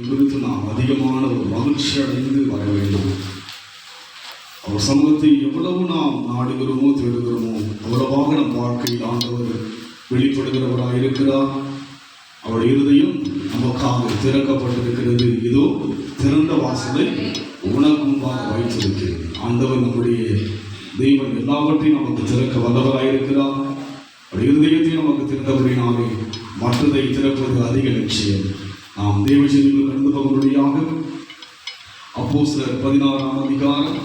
குறித்து நாம் அதிகமான ஒரு மகிழ்ச்சி அடைந்து வர வேண்டும். அவர் சமூகத்தை எவ்வளவு நாம் நாடுகிறோமோ தேடுகிறோமோ அவ்வளவாக நம் வாழ்க்கையில் ஆண்டவர் வெளிப்படுகிறவராக இருக்கிறார். அவர் இருதயம் நமக்காக திறக்கப்பட்டிருக்கிறது. இதோ திறந்த வாசலை உனக்கு முன்பாக வைத்திருக்கிறது. ஆண்டவர் நம்முடைய தெய்வம் எல்லாவற்றையும் நமக்கு திறக்க வல்லவராயிருக்கிறார். அவர் இருதயத்தை நமக்கு திறந்தபடினாலே மற்றதை திறப்பது அதிக லட்சியம். நாம் தேவஜனிகள் கடந்து போகும்படியாக அப்போஸ்தலர் 16ஆம் அதிகாரம்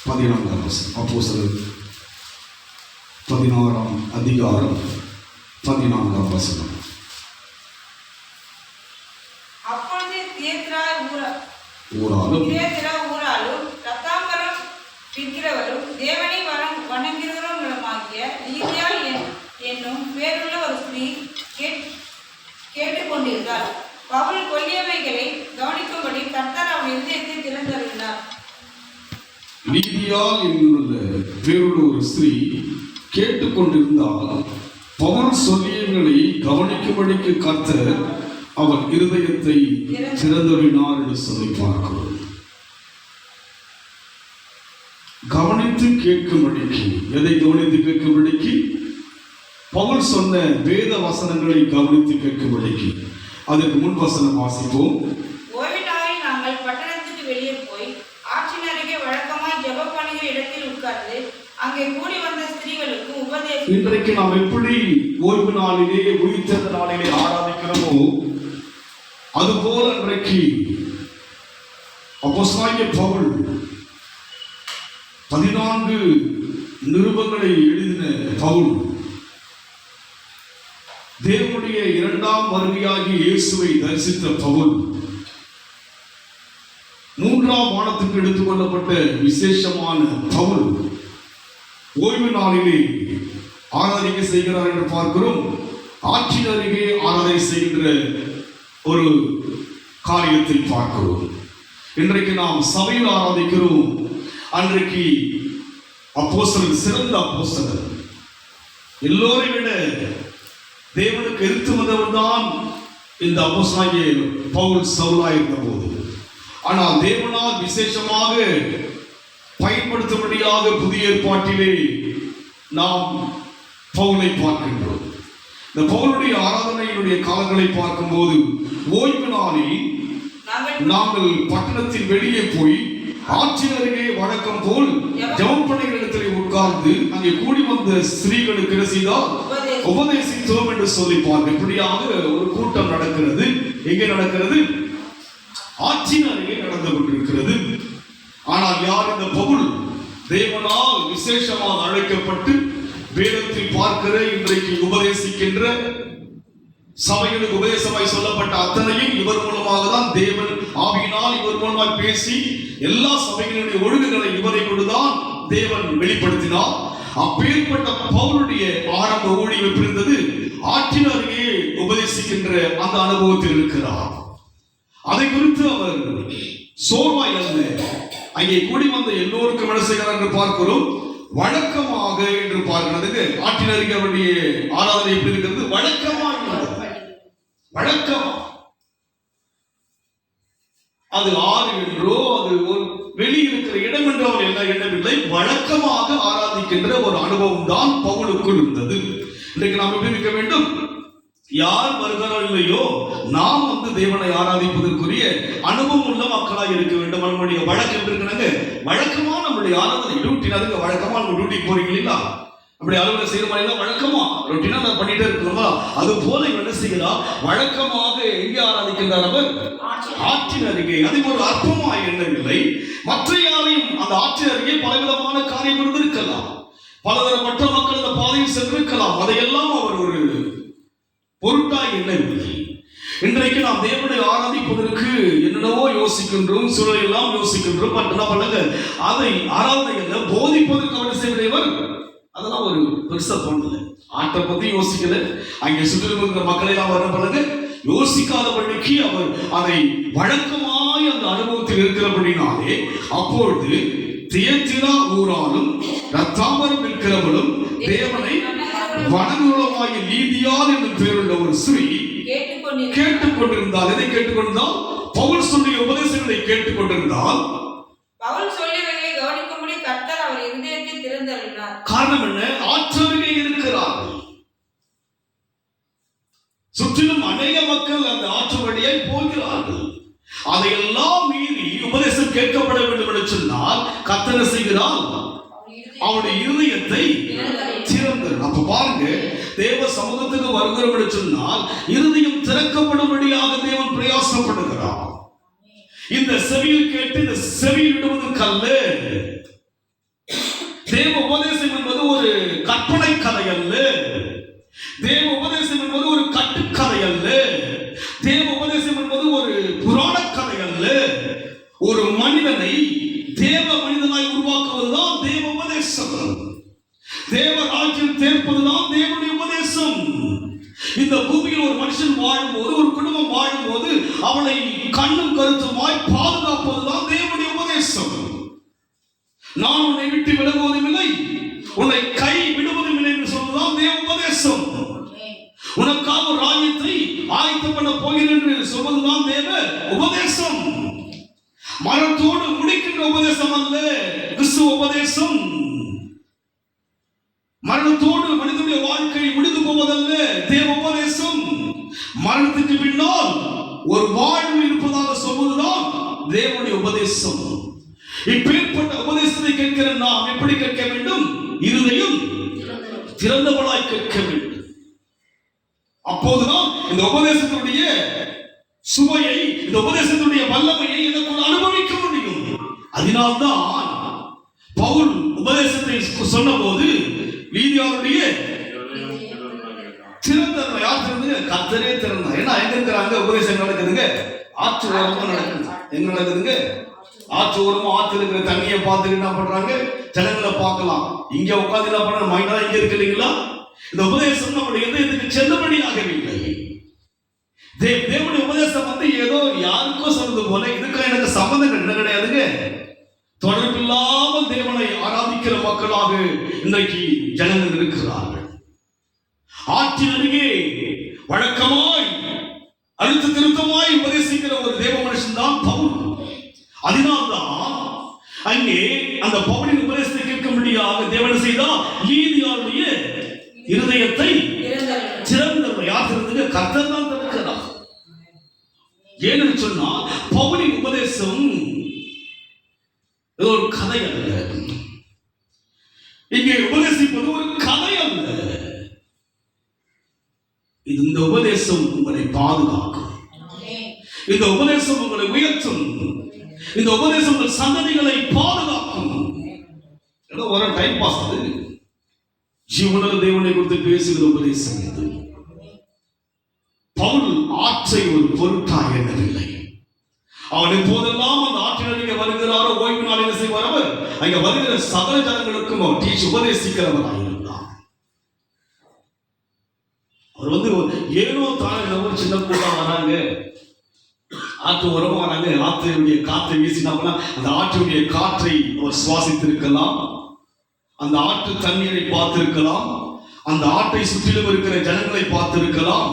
14ஆம் வசனம். அப்போஸ்தலர் 16ஆம் அதிகாரம் 14ஆம் வசனம். அப்பொழுது தியத்திரா ஊராலும் ரத்தாம்பரம் விற்கிறவரும் தேவனை வணங்குகிறவர்களுமாகிய லீதியாள் என்னும் பேருள்ள ஒரு ஸ்திரீ கேட்டுக்கொண்டிருந்தார். பவுல் கொல்லியவைகளை கவனிக்கும்படி கர்த்தர் அவன் இருதயத்தை திறந்தருளினார். லீதியாள் என்னுள்ள பேருள்ள ஒரு ஸ்திரீ கேட்டுக்கொண்டிருந்தால் பவுல் சொல்லியவைகளை கவனிக்கும்படிக்கு கர்த்தர் அவன் இருதயத்தை திறந்தருளினார் என்று சொல்லி பார்க்கிறோம். கவனித்து கேட்கும்படிக்கு, எதை கவனித்து கேட்கும்படிக்கு? பவுல் சொன்ன வேத வசனங்களை கவனித்து கேட்கும்படிக்கு. அதற்கு முன் வசனம் வாசிப்போம். ஓய்வு நாளில் நாங்கள் பட்டணத்துக்கு வெளியே போய் ஆற்றின் அருகே வழக்கமாய் ஜெபம் பண்ணுகிற இடத்தில் உட்கார்ந்து அங்கே கூடி வந்த ஸ்திரீகளுக்கு உபதேசம். இன்றைக்கு நாம் எப்படி ஓய்வு நாளிலே உயிர்த்தெழுந்த நாளிலே ஆராதிக்கிறோமோ அதுபோல இன்றைக்கு அப்போஸ்தலனாகிய பவுல் 14 நிருபங்களை எழுதின பவுல் தேவனுடைய 2ஆம் வருகையாகிய இயேசுவை தரிசித்த பவுல் 3ஆம் வானத்துக்கு எடுத்துக் கொள்ளப்பட்ட விசேஷமான பவுல் ஓய்வு நாளிலே ஆராதனை செய்கிறார் என்று பார்க்கிறோம். ஆற்றின் அருகே ஆராதனை செய்கின்ற ஒரு காரியத்தில் பார்க்கிறோம். இன்றைக்கு நாம் சபையில் ஆராதிக்கிறோம். அன்றைக்கு அப்போஸ்தலர் சிறந்த அப்போஸ்தலர், எல்லோரை விட தேவனுக்கு எதிர்த்து வந்தவர் தான் இந்த அப்போஸ்தலனாகிய பவுல் சவுலாயிருந்த போது. ஆனால் தேவனால் விசேஷமாக பயன்படுத்தும்படியாக புதிய ஏற்பாட்டிலே நாம் பவுலை பார்க்கின்றோம். இந்த பவுலுடைய ஆராதனையினுடைய காலங்களை பார்க்கும்போது ஓய்வு நாளில் நாங்கள் பட்டணத்தின் வெளியே போய் ஆற்றின் அருகே வழக்கம் போல் ஜெபம் பண்ணுகிற இடத்திலே உட்கார்ந்து அங்கே கூடி வந்த ஸ்திரீகளுக்கு என்ன செய்தால் உபதேசித்தோம் என்று சொல்லி பார்க்க. இப்படியாக ஒரு கூட்டம் நடக்கிறது. எங்கே நடக்கிறது? ஆற்றின் அருகே நடந்து கொண்டிருக்கிறது. ஆனால் யார் இந்த பவுல்? தேவனால் விசேஷமாக அழைக்கப்பட்டு வேதத்தில் பார்க்கிற, இன்றைக்கு உபதேசிக்கின்ற, சபைகளுக்கு உபதேசமாய் சொல்லப்பட்ட அத்தனையும் இவர் மூலமாக தான் தேவன் ஆவியினால் இவர் மூலமாய் பேசி எல்லா சபைகளுடைய ஒழுங்குகளை இவரை கொண்டுதான் தேவன் வெளிப்படுத்தினார். அப்பேற்பட்ட பவுலுடைய ஆரம்ப ஊழியம் எப்படி இருந்தது? ஆற்றின் அருகே உபதேசிக்கின்ற அந்த அனுபவத்தில் இருக்கிறார். அதை குறித்து அவர் சோர்வாய் அல்ல, அங்கே கூடி வந்த எல்லோருக்கும் என்ன செய்கிறார் என்று பார்க்கிறோம். வழக்கமாக என்று பார்க்கிறதுக்கு ஆற்றின் அருகே அவருடைய ஆராதனை எப்படி இருக்கிறது? வழக்கமாக. அது ஆறு என்றோ அது ஒரு வெளியிருக்கிற இடம் என்றோ அவர் என்ன எண்ணவில்லை. வழக்கமாக ஆராதிக்கின்ற ஒரு அனுபவம் தான் பவுலுக்குள் இருந்தது. இன்றைக்கு நாம் எப்படி இருக்க வேண்டும்? யார் வருகிறோ இல்லையோ நாம் தேவனை ஆராதிப்பதற்குரிய அனுபவம் உள்ள மக்களாக இருக்க வேண்டும். நம்முடைய வழக்கம் இருக்கிறாங்க. வழக்கமா நம்முடைய ஆராதனை டியூட்டி அதுக்கு வழக்கமா நம்ம டியூட்டிக்கு போறீங்களா? அப்படி அலுவலகம் செய்யற மாதிரி வழக்கமா ரொட்டீனா நான் பண்ணிட்டே இருக்கிறோமா? அது போல என்ன செய்யலாம்? வழக்கமாக எங்கே ஆராதிக்கின்றார்? அவர் ஆற்றின் அருகே. அதை ஒரு அற்பமாக எண்ணவில்லை. மற்ற யாரையும் அந்த ஆற்றின் அருகே பலவிதமான காரியம் இருந்திருக்கலாம். பலதரப்பட்ட மக்கள் அந்த பாதையில் சென்றிருக்கலாம். அதையெல்லாம் அவர் ஒரு பொருட்டாய் எண்ணவில்லை. இன்றைக்கு நாம் தேவனை ஆராதிப்பதற்கு என்னென்னவோ யோசிக்கின்றோம், சூழல் எல்லாம் யோசிக்கின்றோம். பட் என்ன பண்ணுங்க, அதை ஆராதனை போதிப்பதற்கு அவர் செய்வதைவர் அதெல்லாம் ஒரு பெருசா தோணல. ஆட்டை பத்தி யோசிக்கல. அங்கே சுற்றி இருக்கிற மக்களை எல்லாம் என்ன பண்ணுங்க, யோசிக்காதபடிக்கு அவர் அதை வழக்கமாய் அந்த அனுபவத்தில் இருக்கிறபடினாலே அப்பொழுது தியத்திரா ஊராலும் ரத்தாம்பரம் இருக்கிறவளும் தேவனை வனகுலமாகிய லீதியாள் என்று பேருள்ள ஒரு ஸ்திரீ கேட்டுக்கொண்டிருந்தால், எதை கேட்டுக்கொண்டிருந்தால்? பவுல் சொல்லிய உபதேசங்களை கேட்டுக்கொண்டிருந்தால். பவுல் சொல்லியவைகளை கவனிக்கும்படி கர்த்தர் அவர் இருதயத்தை திறந்தருளினார். காரணம் என்ன? ஆற்றலுமே இருக்கிறார்கள். சுற்றிலும் அநேக மக்கள் அந்த ஆற்று வழியாய் போகிறார்கள். அதையெல்லாம் மீறி உபதேசம் கேட்கப்பட வேண்டும் என்று சொன்னால் கர்த்தர் செய்கிறார், அவருடைய இருதயத்தை திறந்தர். அப்ப பாருங்க, தேவ சமூகத்துக்கு வருகிறோம் என்று சொன்னால் இருதயம் திறக்கப்படும்படியாக தேவன் பிரயாசப்படுகிறார். இந்த செவியில் கேட்டு இந்த செவியில் விடுவதற்கல்ல. தேவ உபதேசம் என்பது ஒரு கற்பனை கதை அல்ல. தேவ உபதேசம் என்பது ஒரு கட்டுக்கதை அல்ல. தேவ உபதேசம் என்பது ஒரு புராண கதை அல்ல. ஒரு மனிதனை தேவ மனிதனாய் உருவாக்குவதுதான் தேவ உபதேசம். தேவ ராஜ்யம் தேர்ப்பதுதான் தேவனுடைய உபதேசம். இந்த பூமியில் ஒரு மனுஷன் வாழும்போது, ஒரு குடும்பம் வாழும்போது அவளை கண்ணும் கருத்துமாய் பாதுகாப்பதுதான் தேவனுடைய உபதேசம். நான் உன்னை விட்டு விலகுவதும் இல்லை, உன்னை கை விடுவதும் இல்லை என்று சொல்வதுதான் தேவ உபதேசம். உனக்காக ஒரு ராஜ்யத்தை ஆயத்தம் பண்ண போகிறேன் என்று சொல்வதுதான் தேவ உபதேசம். மரணத்தோடு முடிக்கின்ற உபதேசம் அல்ல கிறிஸ்துவ உபதேசம். மரணத்தோடு மனிதனுடைய வாழ்க்கை முடிந்து போவதல்ல தேவ உபதேசம். மரணத்துக்கு பின்னால் ஒரு வாழ்வு இருப்பதாக சொல்வதுதான் தேவனுடைய உபதேசம். இப்பேற்பட்ட உபதேசத்தை கேட்கிற நாம் எப்படி கேட்க வேண்டும்? இருதயம் திறந்தவளாய் கேட்க வேண்டும். அப்போதுதான் இந்த உபதேசத்தினுடைய சுவையை, இந்த உபதேசத்தினுடைய வல்லமையை எனக்குள் அனுபவிக்க முடியும். அதனால்தான் பவுல் உபதேசத்தை சொன்ன போது லீதியாளுடைய திறந்தவர்கள் யார் திறந்தது? கர்த்தரே திறந்தார். ஏன்னா எங்க இருக்கிறாங்க? உபதேசம் நடக்குதுங்க, ஆற்று ஓரமா நடக்குது. எங்க நடக்குதுங்க? ஆற்று ஓரமா ஆற்று இருக்கிற தண்ணியை பார்த்துட்டு என்ன பண்றாங்க? ஜனங்களை பார்க்கலாம். இங்க உட்காந்து என்ன பண்ற? மைண்டா இங்க இருக்கு இல்லைங்களா? இந்த உபதேசம் நம்முடைய இதயத்துக்கு செல்லுபடியாகவில்லை. தேவனுடைய உபதேசம் வந்து ஏதோ யாருக்கோ சொல்றது போல இதுக்கு எனக்கு சம்பந்தம் என்ன கிடையாதுங்க. தொடர்பில்லாமல் தேவனை ஆராதிக்கிற மக்களாக இன்றைக்கு ஜனங்கள் இருக்கிறார்கள். ஆற்றின் அருகே வழக்கமாய் அழுத்த திருத்தமாய் உபதேசிக்கிற ஒரு தேவ மனுஷன் தான் பவுல். அதனால்தான் அங்கே அந்த பவுலின் உபதேசத்தை கேட்கும்படியாக தேவன் செய்தால் லீதியாளுடைய இருதயத்தை திறந்தவர். யார் திறந்தது? கர்த்தர் தான் திறக்கிறார். ஏன்னு சொன்னா பவுலின் உபதேசம் ஒரு கதை அல்ல. இங்கே உபதேசிப்பது ஒரு கதை அல்ல. இந்த உபதேசம் உங்களை பாதுகாக்கும். இந்த உபதேசம் உங்களை உயர்த்தும். இந்த உபதேசம் உங்கள் சந்ததிகளை பாதுகாக்கும். ஏதோ ஒரு டைம் பாஸ் அது. ஜீவனுள்ள தேவனை குறித்து பேசுகிற உபதேசம் இது. பவுல் ஆற்றை ஒரு பொருட்டாக எண்ணவில்லை. அவன் எப்போதெல்லாம் அந்த ஆற்றினருகே வருகிறாரோ ஓய்வு நாளில் செய்வார். அவர் அங்கே வருகிற சகல ஜனங்களுக்கும் அவர் டீச் உபதேசிக்கிறவராக இருந்தார். அவர் வந்து ஏனோ தானே ஒரு சின்ன கூட்டம் வராங்க, ஆற்று உரமா வராங்க, ஆற்றினுடைய காற்றை வீசினாங்கன்னா அந்த ஆற்றினுடைய காற்றை அவர் சுவாசித்திருக்கலாம், அந்த ஆற்று தண்ணீரை பார்த்திருக்கலாம், அந்த ஆற்றை சுற்றிலும் இருக்கிற ஜனங்களை பார்த்திருக்கலாம்.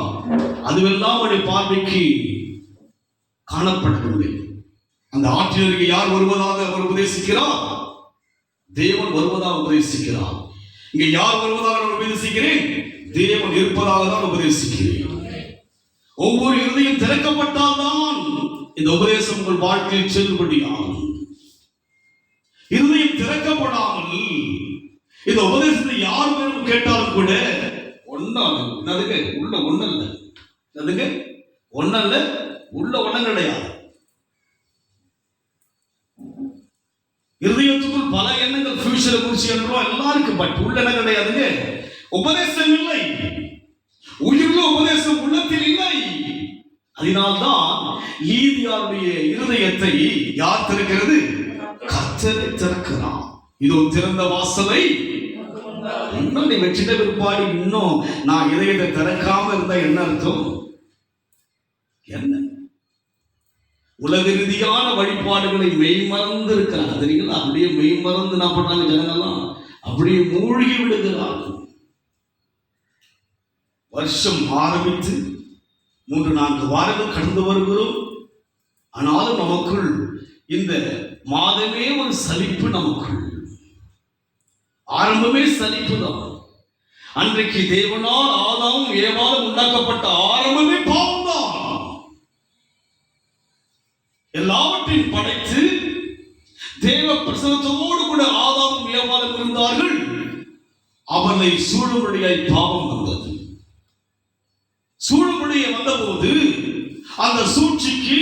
அதுவெல்லாம் அவருடைய பார்வைக்கு காணப்படவில்லை. அந்த ஆற்றினருக்கு யார் வருவதாக அவர் உபதேசிக்கிறார்? தேவன் வருவதாக உபதேசிக்கிறார். இங்க யார் வருவதாக நான் உபதேசிக்கிறேன்? தேவன் இருப்பதாக தான் உபதேசிக்கிறேன். ஒவ்வொரு இருதயம் திறக்கப்பட்டால்தான் இந்த உபதேசம் உங்கள் வாழ்க்கையில் செல்லுபடியாகும். இருதயம் திறக்கப்படாமல் இந்த உபதேசத்தை யார் வேணும் கேட்டாலும் கூட ஒன்னாது உள்ள ஒண்ணல்ல, அதுக்கு ஒண்ணல்ல உள்ள ஒண்ணம் கிடையாது. இருதயத்துக்குள் பல எண்ணங்கள் ஃபியூச்சரை குறிச்சு என்றோம் எல்லாருக்கும், பட் உள்ள என்ன கிடையாதுங்க, உபதேசம் இல்லை. உயிருள்ள உபதேசம் உள்ளத்தில் இல்லை. அதனால்தான் லீதியாளுடைய இருதயத்தை யார் திறக்கிறது? கர்த்தரை திறக்கிறார். இதோ திறந்த வாசலை. இன்னும் நீ வச்சிட்ட பிற்பாடு இன்னும் நான் இதயத்தை திறக்காம இருந்தா என்ன அர்த்தம்? என்ன உலக ரீதியான வழிபாடுகளை மெய்மறந்து இருக்கிறாங்க தெரியுங்களா? அப்படியே மெய்மறந்து என்ன பண்றாங்க ஜனங்கள்லாம்? அப்படியே மூழ்கி விடுகிறார்கள். வருஷம் ஆரம்பித்து 3-4 வாரங்கள் கடந்து வருகிறோம். ஆனாலும் நமக்குள் இந்த மாதமே ஒரு சலிப்பு, நமக்குள் ஆரம்பமே சலிப்பு தான். அன்றைக்கு தேவனால் ஆதாமும் ஏவாளும் உண்டாக்கப்பட்ட ஆரம்பமே பாவம் தான். எல்லாவற்றையும் படைத்து தேவ பிரசன்னத்தோடு கூட ஆதாமும் ஏவாளும் இருந்தார்கள். அவனை சூழும்படியாய் பாவம் வந்தது. சூழும்படியை வந்தபோது அந்த சூழ்ச்சிக்கு,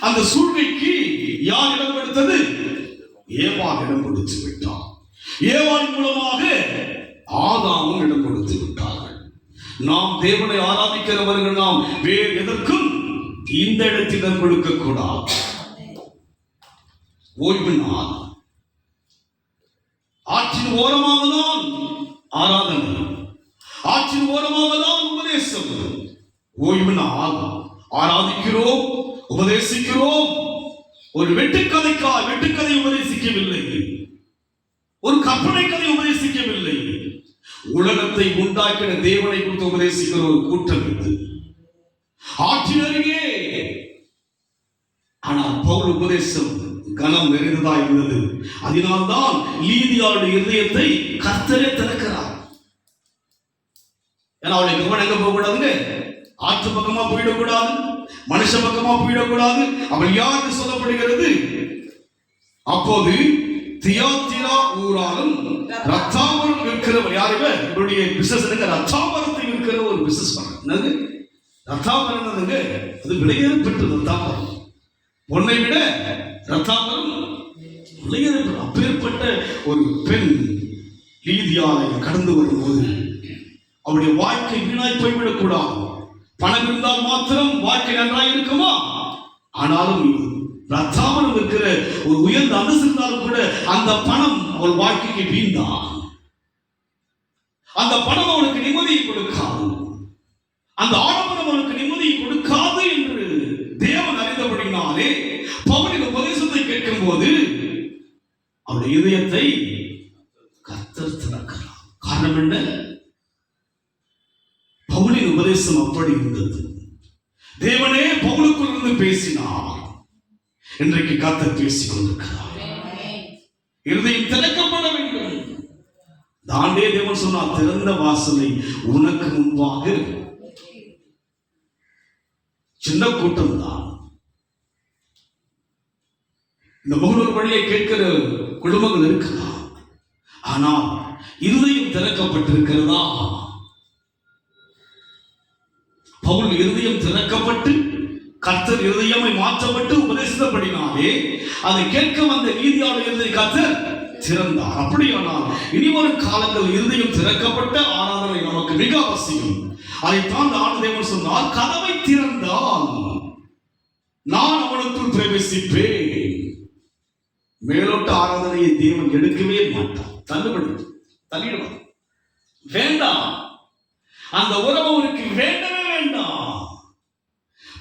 அந்த சூழ்கைக்கு யார் இடம் கொடுத்தது? ஏவாள் இடம் கொடுத்து விட்டார். ஏவாளின் மூலமாக ஆதாமும் இடம் கொடுத்து விட்டார்கள். நாம் தேவனை ஆராதிக்கிறவர்கள் நாம் வேறு எதற்கும் இந்த இடத்தில் இடம் கொடுக்க கூடாது. ஓய்வு நாள், ஆற்றின் ஓரமாக தான் ஆராதனை, ஆற்றின் ஓரமாக தான் உபதேசம். ஓய்வு நாள் ஆராதிக்கிறோம், உபதேசிக்கிறோம். ஒரு வெட்டுக்கதை உபதேசிக்கவில்லை, ஒரு கற்பனை கதை உபதேசிக்கவில்லை. உலகத்தை உண்டாக்கின தேவனை குறித்து உபதேசிக்கிற ஒரு கூட்டம் இது. ஆற்றின் அருகே. ஆனால் பவுல் உபதேசம் கனம் நிறைந்ததா இருந்தது. அதனால்தான் லீதியாளுடைய இதயத்தை கர்த்தரே திறக்கிறார். ஏன்னா அவளுடைய கவனம் எங்க போகக்கூடாதுங்க? ஆற்று பக்கமா போயிடக்கூடாது, மனுஷ பக்கமா போயிடக்கூடாது. அவள் யாருக்கு சொல்லப்படுகிறது? அப்போது தியாத்திரா ஊராலும் ரத்தாபரம் விற்கிறவர். யார் இவர்? இவருடைய பிசினஸ் ரத்தாபரத்தை விற்கிற ஒரு பிசினஸ் பண்ண. ரத்தாபரம் அது விலையேறப்பட்டு ரத்தாபரம், பொன்னை விட ரத்தாபரம் விலையேறப்பட்டு. அப்பேற்பட்ட ஒரு பெண் லீதியாலை கடந்து வரும்போது அவருடைய வாழ்க்கை வீணாய் போய்விடக்கூடாது. பணம் இருந்தால் மாத்திரம் வாழ்க்கை நன்றாய் இருக்குமா? ஆனாலும் ரத்தாபரம் இருக்கிற ஒரு உயர்ந்த அந்தஸ்து இருந்தாலும் கூட அந்த பணம் அவள் வாழ்க்கைக்கு வீண்தான். அந்த பணம் அவனுக்கு நிம்மதியை கொடுக்காது, அந்த ஆடம்பரம் அவனுக்கு நிம்மதியை கொடுக்காது என்று தேவன் அறிந்தபடினாலே பவுலின் உபதேசத்தை கேட்கும் போது அவருடைய இதயத்தை கர்த்தர் திறக்கிறார். காரணம் என்ன? பவுலின் உபதேசம் அப்படி இருந்தது. தேவனே பவுலுக்குள் இருந்து பேசினார். இன்றைக்கு கர்த்தர் பேசிக் கொண்டிருக்கிறார். இருதயம் திறக்கப்பட வேண்டும். தாண்டே தேவன் சொன்னார், திறந்த வாசலை உனக்கு முன்பாக. சின்ன கூட்டம் தான். இந்த முகநூல் வழியை கேட்கிற குடும்பங்கள் இருக்கலாம். ஆனால் இருதயம் திறக்கப்பட்டிருக்கிறதா? பவுல் இருதயம் திறக்கப்பட்டு கர்த்தர் இருதயமை மாற்றப்பட்டு உபதேசித்தபடினாலே அதை கேட்க வந்த நீதியாளர் இருதய கர்த்தர் திறந்தார். அப்படியானால் இனிவரும் காலங்கள் இருதயம் திறக்கப்பட்ட ஆராதனை நமக்கு மிக அவசியம். அதைத்தான் ஆண்டு தேவன் சொன்னார், கதவை திறந்தால் நான் அவனுக்குள் பிரவேசிப்பேன். மேலோட்ட ஆராதனையை தேவன் எடுக்கவே மாட்டார், தள்ளிடுவார். வேண்டாம், அந்த உறவு அவனுக்கு வேண்டவே வேண்டாம்.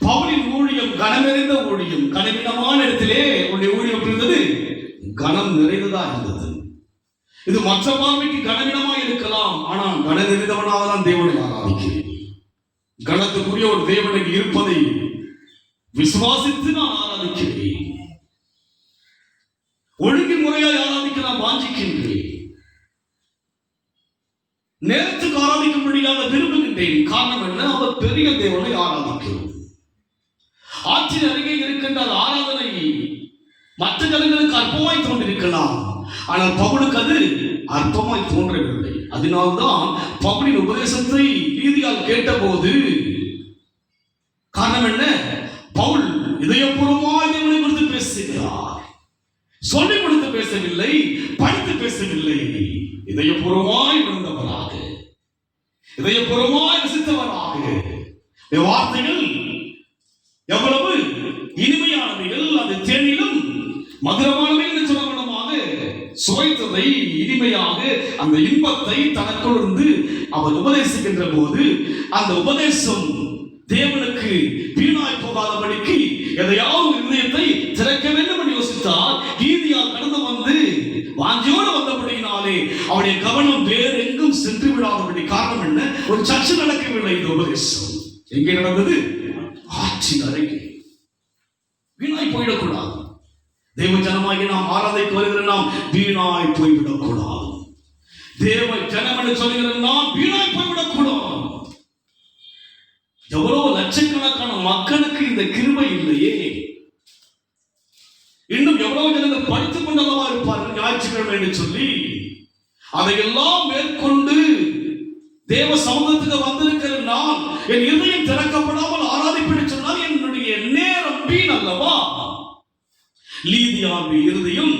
பவுலின் ஊழியம் கனமிறைந்த ஊழியம். கனவீனமான இடத்திலே உன்னுடைய ஊழியம் இருந்தது, கனம் நிறைந்ததா இருந்தது. இது மற்ற பார்வைக்கு கனவீனமா இருக்கலாம், ஆனால் கன நிறைந்தவனாக தான் தேவனை ஆராதிக்கிறேன். கனத்துக்குரிய ஒரு தேவனுக்கு இருப்பதை விசுவாசித்து நான் ஆராதிக்கிறேன். ஒழுங்கின் முறையாய் ஆராதிக்க நான் வாஞ்சிக்கின்றேன். நேரத்துக்கு ஆராதிக்க முடியாத விரும்புகின்றேன். காரணம் என்ன? அவர் பெரிய தேவனை ஆராதிக்கிறோம். ஆற்றின் அருகே இருக்கின்ற ஆராதனை மற்ற ஜனங்களுக்கு அற்பமாய் தோன்றிருக்கலாம், ஆனால் பவுலுக்கு அது அற்பமாய் தோன்றவில்லை. அதனால்தான் பவுலின் உபதேசத்தை நீதியால் கேட்டபோது, காரணம் என்ன? பவுல் இதயபூர்வமாய் தேவனை குறித்து பேசுகிறார். சொல்லிக் கொடுத்து பேசவில்லை, படித்து பேசவில்லை. இதயபூர்வமாய் இருந்தவராக, இதயபூர்வமாய் ரசித்தவராக. வார்த்தைகள் எவ்வளவு இனிமையானவைகள், அது தேனிலும் மதுரமானவை என்று சொல்லப்படமாக சுவைத்ததை இனிமையாக அந்த இன்பத்தை தனக்குள் இருந்து அவர் உபதேசிக்கின்ற போது அந்த உபதேசம் தேவனுக்கு வீணாய் போகாதபடிக்கு எதையாவது இருதயத்தை திறக்க வேண்டும் என்று யோசித்தால் நீதியால் கடந்து வந்து வாஞ்சியோடு வந்தபடியினாலே அவருடைய கவனம் வேறு எங்கும் சென்று விடாதபடி. காரணம் என்ன? ஒரு சர்ச்சை நடக்கவில்லை. இந்த உபதேசம் எங்கே நடந்தது? ஆட்சி அறைக்கு. வீணாய் போயிடக்கூடாது. தேவ ஜனமாகி நாம் ஆராதைக்கு வருகிற நாம் வீணாய் போய்விடக்கூடாது. தேவ ஜனம் என்று சொல்லுகிற நாம் வீணாய் போய்விடக்கூடாது. எவ்வளவு லட்சக்கணக்கான மக்களுக்கு இந்த கிருபை இல்லையே. இன்னும் எவ்வளவு ஜனங்கள் படித்துக் கொண்டதவா இருப்பார்கள் ஞாயிற்றுக்கிழமை என்று சொல்லி அதையெல்லாம் மேற்கொண்டு தேவ சமூகத்துக்கு வந்திருக்கிற நான் என் இதயம் திறக்கப்படாமல் ஆராதிப்பேன் சொன்னால் என்னுடைய நேரம் வீண் அல்லவா? லீதியாவின் இருதயம்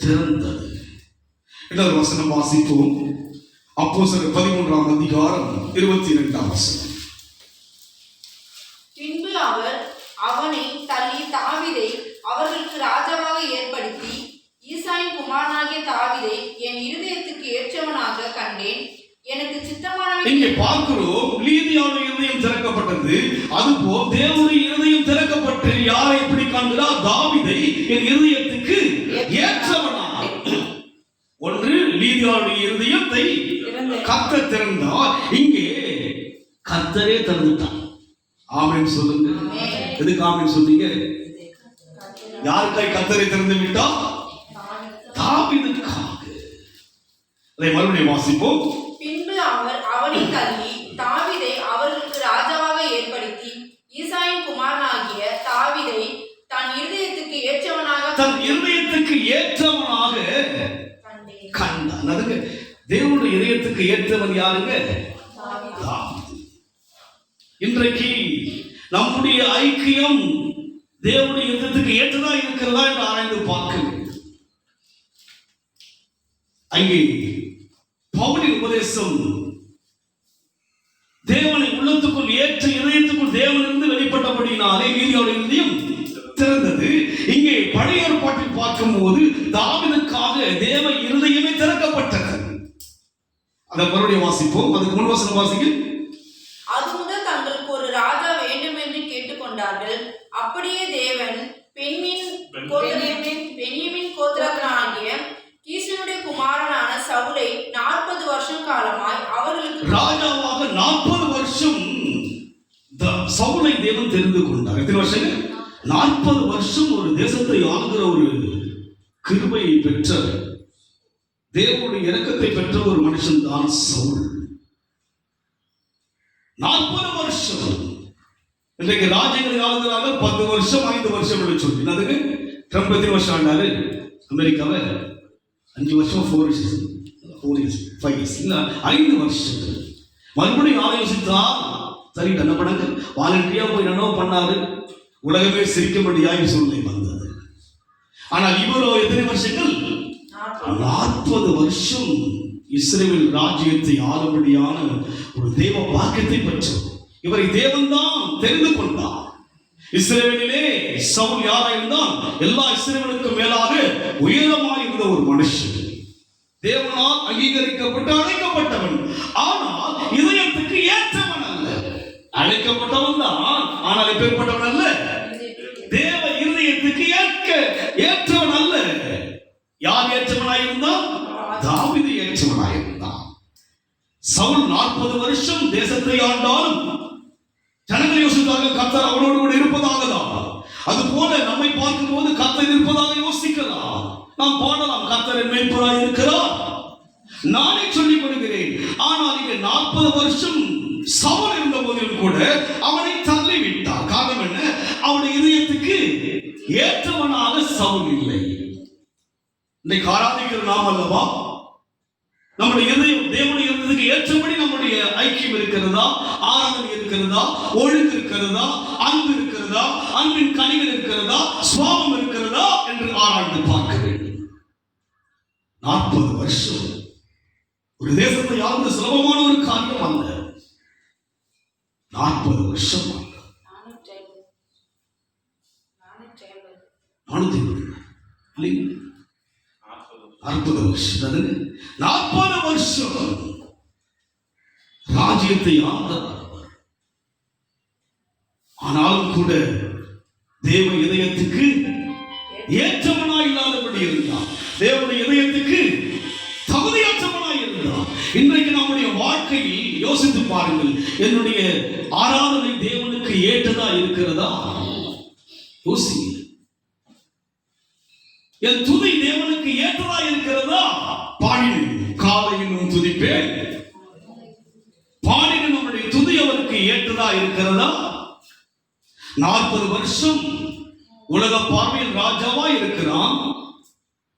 திறந்தது. இன்னொரு வசனம் வாசிப்போம். அப்போஸ்தலர் 13ஆம் அதிகாரம் 22ஆம் வசனம். பின்பு அவர் அவனை தள்ளி தாவீதை அவர்களுக்கு ராஜாவாக ஏற்படுத்தி ஈசாயின் குமாரனாகிய தாவீதை என் இருதயத்துக்கு ஏற்றவனாக கண்டேன். எனக்கு சித்தமானவன். இங்கே பார்க்கிறோம், லீதியாவின் இருதயம் திறக்கப்பட்டது. அதுபோல் தேவனுடைய இருதயம் திறக்கப்பட்டு யாரை எப்படி காண்கிறார்? தாவீதை என் இருதயத்துக்கு ஏற்றவனாக. ஒன்று, லீதியாவுடைய இருதயத்தை கர்த்தர் திறந்தார். இங்கே கர்த்தரே திறந்துட்டார். ஆமென் சொல்லுங்க. எதுக்கு ஆமென் சொன்னீங்க? யாருக்காய் கர்த்தரை திறந்து விட்டார்? தாவீதுக்காக. அதை மறுபடியும் வாசிப்போம். பின்பு அவர் அவனை தள்ளி தாவீதை அவர்களுக்கு ராஜாவாக ஏற்படுத்தி ஈசாயின் குமாரனாகிய தாவீதை தன் இருதயத்துக்கு ஏற்றவனாக கண்டான். தேவனுடைய இதயத்துக்கு ஏற்றவன் யாருங்க? தாவீது. இன்றைக்கு நம்முடைய ஐக்கியம் தேவனுடைய இதயத்துக்கு ஏற்றதா இருக்கிறதா என்று ஆராய்ந்து பார்க்க வேண்டும். அங்கே பவுலின் உபதேசம் தேவனை உள்ளத்துக்குள் ஏற்ற இதயத்துக்குள் தேவனிலிருந்து வெளிப்பட்டபடியினாலே லீதியாவுடைய இருதயம் திறந்தது. இங்கே பழைய ஏற்பாட்டில் பார்க்கும்போது தாவீதுக்காக தேவ இருதயமே திறக்கப்பட்டது. அதை மறுபடியும் வாசிப்போம். அதுக்கு முன் வசனம் வாசிங்க. அது முதல் தங்களுக்கு ஒரு ராஜா வேண்டும் என்று கேட்டுக்கொண்டார்கள். அப்படியே தேவன் பென்யமீன் கோத்திரத்தானாகிய கீசுனுடைய குமாரனான சவுலை 40 வருஷம் காலமாய் அவர்களுக்கு ராஜாவாக 40 வருஷம் சவுலை தேவன் தெரிந்து கொண்டார். எத்தனை வருஷம்? 40 வருஷம் ஒரு தேசத்தை ஆளுகிற ஒரு கிருபையை பெற்ற தேவனுடைய இரக்கத்தை பெற்ற ஒரு மனுஷன் தான் சவுல். 40 வருஷம். இன்றைக்கு ராஜ்யங்களை ஆளுகிறாங்க 10 வருஷம் 5 வருஷம் என்று சொல்லி. அதுக்கு ட்ரம்ப் எத்தனை வருஷம் ஆண்டாரு? அமெரிக்காவை 5 வருஷம் 4 இயர்ஸ் 5 இயர்ஸ் இல்ல 5 வருஷம். மறுபடியும் ஆலோசித்தா சரி என்ன பண்ணாங்க? வாலண்டியா போய் என்னோ பண்ணாரு. உலகமே சிரிக்கும்படியாக சூழ்நிலை வந்தது. ஆனால் இவரோ எத்தனை வருஷங்கள்? 40 வருஷம் இஸ்ரவேல் ராஜ்யத்தை ஆளும்படியான ஒரு தேவ வாக்கியத்தை பெற்றார். இவரை தேவன் தான் தெரிந்து கொண்டார். இஸ்ரவேலிலே சவுல் யாரா இருந்தால் எல்லா இஸ்ரவேலுக்கும் மேலாக உயரமாய் இருந்த ஒரு மனுஷன், தேவனால் அங்கீகரிக்கப்பட்டு அழைக்கப்பட்டவன். ஆனால் இதயத்துக்கு ஏற்றவன் அல்ல. அழைக்கப்பட்டவன் தான், ஆனால் எப்பேற்பட்டவன் அல்ல. தேவ இருதயத்துக்கு ஏற்றவன் அல்ல. யார் ஏற்றவனாயிருந்தான்? தாவீது ஏற்றவனாயிருந்தான். சவுல் 40 வருஷம் தேசத்தை ஆண்டாலும் ஜனங்கள் யோசித்தார்கள் கர்த்தர் அவனோடு கூட இருப்பதாக தான். அது போல நம்மை பார்க்கும் போது கர்த்தர் இருப்பதாக யோசிக்கலாம். நாம் பாடலாம், கர்த்தர் என் மேய்ப்பராய் இருக்கிறார் நானே சொல்லிக் கொடுக்கிறேன். ஆனால் இங்க 40 வருஷம் சவுல் இருந்த போதிலும் கூட அவனை தள்ளிவிட்டார். காரணம் என்ன? அவனுடைய இதயத்துக்கு ஏற்றவனாக சவுல் இல்லை. இன்றைக்கு ஆராதிக்கிற நாம் அல்லவா, நம்முடைய இதயம் தேவனுடைய இருந்ததுக்கு ஏற்றபடி நம்முடைய ஐக்கியம் இருக்கிறதா, ஆராதனை இருக்கிறதா, ஒழுங்கு இருக்கிறதா, அன்பு இருக்கிறதா, அன்பின் கனிகள் இருக்கிறதா, சுவாபம் இருக்கிறதா என்று ஆராய்ந்து பார்க்க வேண்டும். 40 வருஷம் ஒரு தேசத்தை ஆழ்ந்த சுலபமான ஒரு காரியம் அல்ல. 40 வருஷம் 40 வருஷம் 40 வருஷம் ராஜ்யத்தை ஆண்டவர். ஆனாலும் கூட தேவ இதயத்துக்கு ஏற்றவனாய் இல்லாதபடி இருந்தான். தேவனுடைய இதயத்துக்கு தகுதியற்றவனாய் இருந்தான். இன்றைக்கு நம்முடைய வாழ்க்கையில் பாருங்கள், என்னுடைய ஆராதனை தேவனுக்கு ஏற்றதா இருக்கிறதா? யோசிங்க. என் துதி தேவனுக்கு ஏற்றதா இருக்கிறதா? பாடினேன் காலையிலும் துதிப்பேன், பாடினேன் நம்முடைய துதி அவருக்கு ஏற்றதா இருக்கிறதா? 40 வருஷம் உலக பார்வையில் ராஜாவா இருக்கிறான்,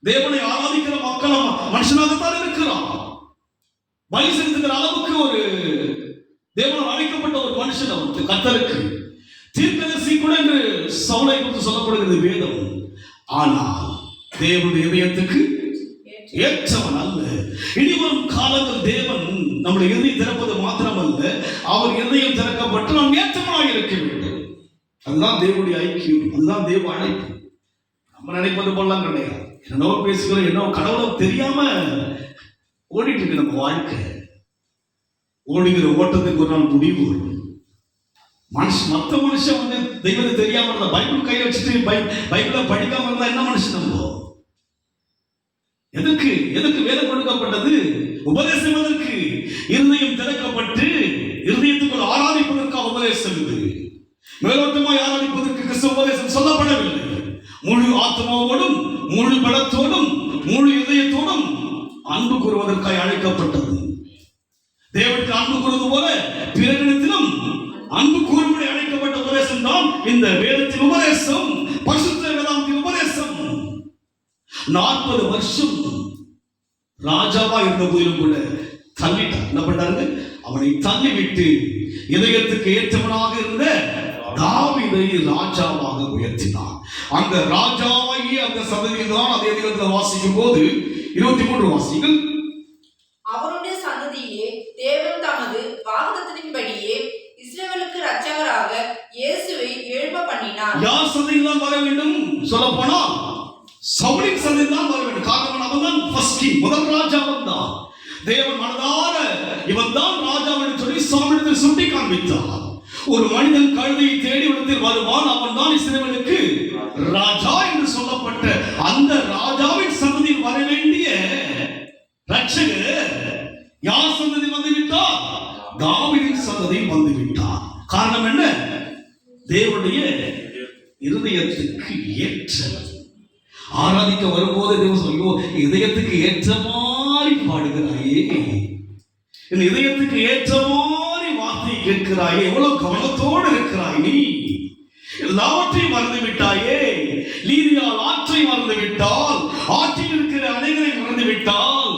தேவனை ஆராதிக்கிற மக்கள் மனுஷனாகத்தான் இருக்கிறான். பலி செலுத்துகிற அளவுக்கு ஒரு தேவனால் அழைக்கப்பட்ட ஒரு மனுஷன் அவருக்கு, கர்த்தருக்கு தீர்க்கதரிசி கூட என்று சவுலை குறித்து சொல்லப்படுகிறது வேதம். ஆனால் தேவனுடைய இதயத்துக்கு ஏற்றவன் அல்ல. இனிவரும் காலங்கள் தேவன் நம்முடைய இதயம் திறப்பது மாத்திரமல்ல, அவர் இதயம் திறக்கப்பட்டு நாம் ஏற்றவனாக இருக்க வேண்டும். அதுதான் தேவனுடைய ஐக்கியம், அதுதான் தேவ அழைப்பு. நம்ம நினைப்பது போலாம் கிடையாது. என்னோ பேசுகிறோம், என்ன கடவுளை தெரியாம ஓடிட்டு இருக்கு நம்ம வாழ்க்கை. ஓடுகிற ஓட்டத்துக்கு ஒரு நாள் முடிவு வரும். மற்ற மனுஷன் வந்து தெய்வத்தை தெரியாம இருந்தா, பைபிள் கையை வச்சுட்டு பைபிளை படிக்காம இருந்தா என்ன மனுஷன் நம்ம? எதற்கு வேதம் கொடுக்கப்பட்டது? உபதேசம் எதற்கு? இருதயம் திறக்கப்பட்டு இருதயத்துக்குள் ஆராதிப்பதற்காக உபதேசம் இது. மேலோட்டமாய் ஆராதிப்பதற்கு கிறிஸ்துவ உபதேசம் சொல்லப்படவில்லை. முழு ஆத்மாவோடும் முழு பலத்தோடும் முழு இதயத்தோடும் அன்பு கூறுவதற்காக அழைக்கப்பட்டது. தேவனுக்கு அன்பு கூறுவது போல பிறரிடத்திலும் அன்பு கூறும்படி அழைக்கப்பட்ட உபதேசம் தான் இந்த வேதத்தின் உபதேசம், பரிசுத்த வேதாந்தின் உபதேசம். 40 வருஷம் ராஜாவா இருந்த போதிலும் கூட தள்ளிட்டார். என்ன பண்ணாரு? அவனை தள்ளிவிட்டு இதயத்துக்கு ஏற்றவனாக இருந்த தாவீதை ராஜாவாக உயர்த்தினார். அந்த ராஜாவாகிய அந்த சந்ததியில் தான் அதே அதிகாரத்தில் வாசிக்கும் போது 23 வாசிகள், அவருடைய சந்ததியே தேவன் தமது வாக்குத்தத்தத்தின்படியே இஸ்ரவேலுக்கு இரட்சகராக இயேசுவை எழும்ப பண்ணினார். யார் சந்ததியில் தான் வர வேண்டும்? சொல்ல போனால் சவுலின் சந்ததியில் தான் வர வேண்டும். காரணம் அவன் தான் ஃபர்ஸ்ட் கிங், முதல் ராஜா அவன் தான். தேவன் மனதார இவன் தான் ராஜா என்று சொல்லி சாமியத்தில் சுட்டி காண்பித்தார். ஒரு மனிதன் கழுதையை தேடி இடத்தில் வருவான், அவன் தான் இஸ்ரவேலுக்கு ராஜா என்று சொல்லப்பட்ட அந்த ராஜாவின் சந்ததியில் வர வேண்டிய ரட்சகர் யார் சந்ததி வந்துவிட்டார்? தாவீதின் சந்ததி வந்துவிட்டார். காரணம் என்ன? தேவனுடைய இருதயத்துக்கு ஏற்றவர். ஆராதிக்க வரும்போது தேவன் சொல்லுவோ, இதயத்துக்கு ஏற்ற மாதிரி பாடுகிறாயே, இந்த இதயத்துக்கு ஏற்ற மாதிரி வார்த்தை கேட்கிறாயே, எவ்வளவு கவனத்தோடு இருக்கிறாய் நீ, எல்லாவற்றையும் மறந்து விட்டாயே. லீதியால் ஆற்றை மறந்து விட்டால், ஆற்றில் இருக்கிற அணைகளை மறந்து விட்டால்,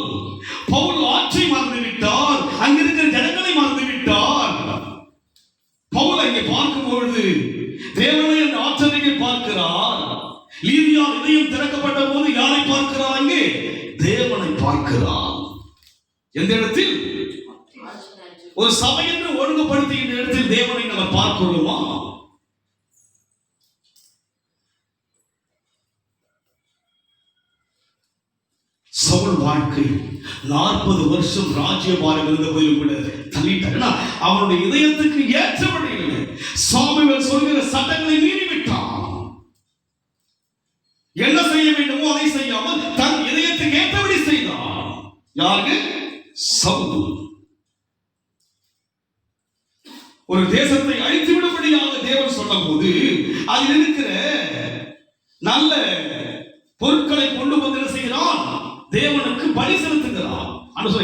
பவுல் ஆற்றை மறந்து விட்டார், அங்கிருக்கிற ஜனங்களை மறந்து விட்டார். பவுல் அங்கே பார்க்கும் பொழுது தேவனை அந்த ஆற்றலை பார்க்கிறார். லீதியால் இதயம் திறக்கப்பட்ட போது யாரை பார்க்கிறார்? அங்கே தேவனை பார்க்கிறார். எந்த இடத்தில்? ஒரு சபை என்று ஒழுங்குபடுத்துகின்ற இடத்தில் தேவனை நம்ம பார்க்கிறோமா? சவுல் வாழ்க்கை 40 வருஷம் ராஜ்யபாரம் இருந்த போதிலும் கூட தள்ளிட்டார். அவனுடைய இதயத்துக்கு ஏற்றபடி இல்லை. சாமுவேல் சொல்கிற சட்டங்களை மீறிவிட்டான். என்ன செய்ய வேண்டுமோ அதை செய்யாமல் தன் இதயத்துக்கு ஏற்றபடி செய்தான். யாருக்கு? சவுல். ஒரு தேசத்தை அழித்து விடும்படியாக தேவன் சொன்ன போது அதில் இருக்கிற நல்ல பொருட்களை கொண்டு வந்து என்ன செய்கிறான்? தேவனுக்கு பலி செலுத்துகிறான்.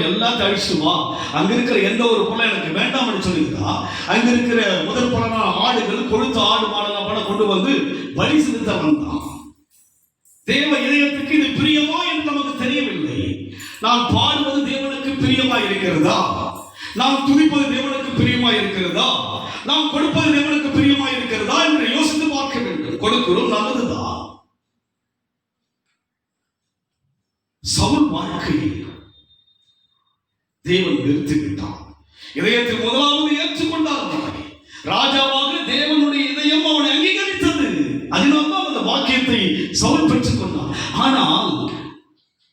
எல்லாத்தையும் அழிச்சு வா, அங்க இருக்கிற எந்த ஒரு பொருளை எனக்கு வேண்டாம் என்று சொல்லியிருக்கா. அங்க இருக்கிற முதல் பலனா ஆடுகள், கொழுத்த ஆடு மாடெல்லாம் படம் கொண்டு வந்து பலி செலுத்த வந்தான். தேவ இதயத்துக்கு இது பிரியமா என்று நமக்கு தெரியவில்லை. நான் பாடுவது தேவனுக்கு பிரியமா இருக்கிறதா? நாம் துதிப்பது தேவனுக்கு பிரியமா இருக்கிறதா? நாம் கொடுப்பது தேவனுக்கு பிரியமா இருக்கிறதா என்று யோசித்து பார்க்க வேண்டும். கொடுக்கிறோம், நல்லதுதான். சவுல் வாழ்க்கையில் தேவன் நிறுத்தி விட்டான். இதயத்தில் முதலாவது ஏற்றுக்கொண்டார். ராஜாவாக தேவனுடைய இதயம் அவனை அங்கீகரித்தது. அதனால்தான் அந்த வாக்கியத்தை சவுல் பெற்றுக் கொண்டான். ஆனால்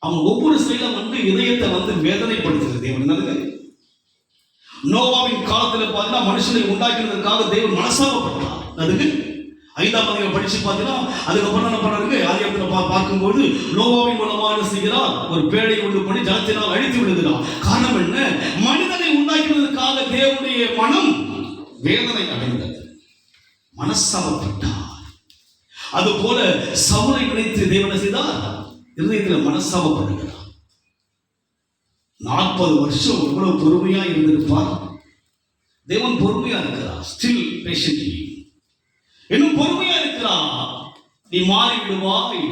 அவன் ஒவ்வொரு செயலும் வந்து இதயத்தை வந்து வேதனைப்படுத்துகிறது. தேவன் என்னது? நோவாவின் காலத்தில் பார்த்தீங்கன்னா மனுஷனை உண்டாக்கினதற்காக தேவன் மனசாபப்பட்டார். அதுக்கு 5ஆம் அதிகாரம் படிச்சு பார்த்தீங்கன்னா அதுக்கப்புறம் என்ன பண்றாரு? ஆதியாகமத்தில் பார்க்கும்போது நோவாவின் மூலமாக செய்கிறார், ஒரு பேழை உண்டு பண்ணி ஜலத்தினால் அழித்து விடுகிறார். காரணம் என்ன? மனிதனை உண்டாக்கினதற்காக தேவனுடைய மனம் வேதனை அடைந்தது, மனஸ்தாபப்பட்டார். அது போல சவுலை நினைத்து தேவனை செய்தார், இருதயத்தில் மனஸ்தாபப்படுகிறார். 40 வருஷம் எவ்வளவு பொறுமையா இருந்திருப்பார். தேவன் பொறுமையா இருக்கிறார், ஸ்டில் பேஷன்ட்லி, இன்னும் பொறுமையா இருக்கிறார். நீ மாறிவிடுவாய்,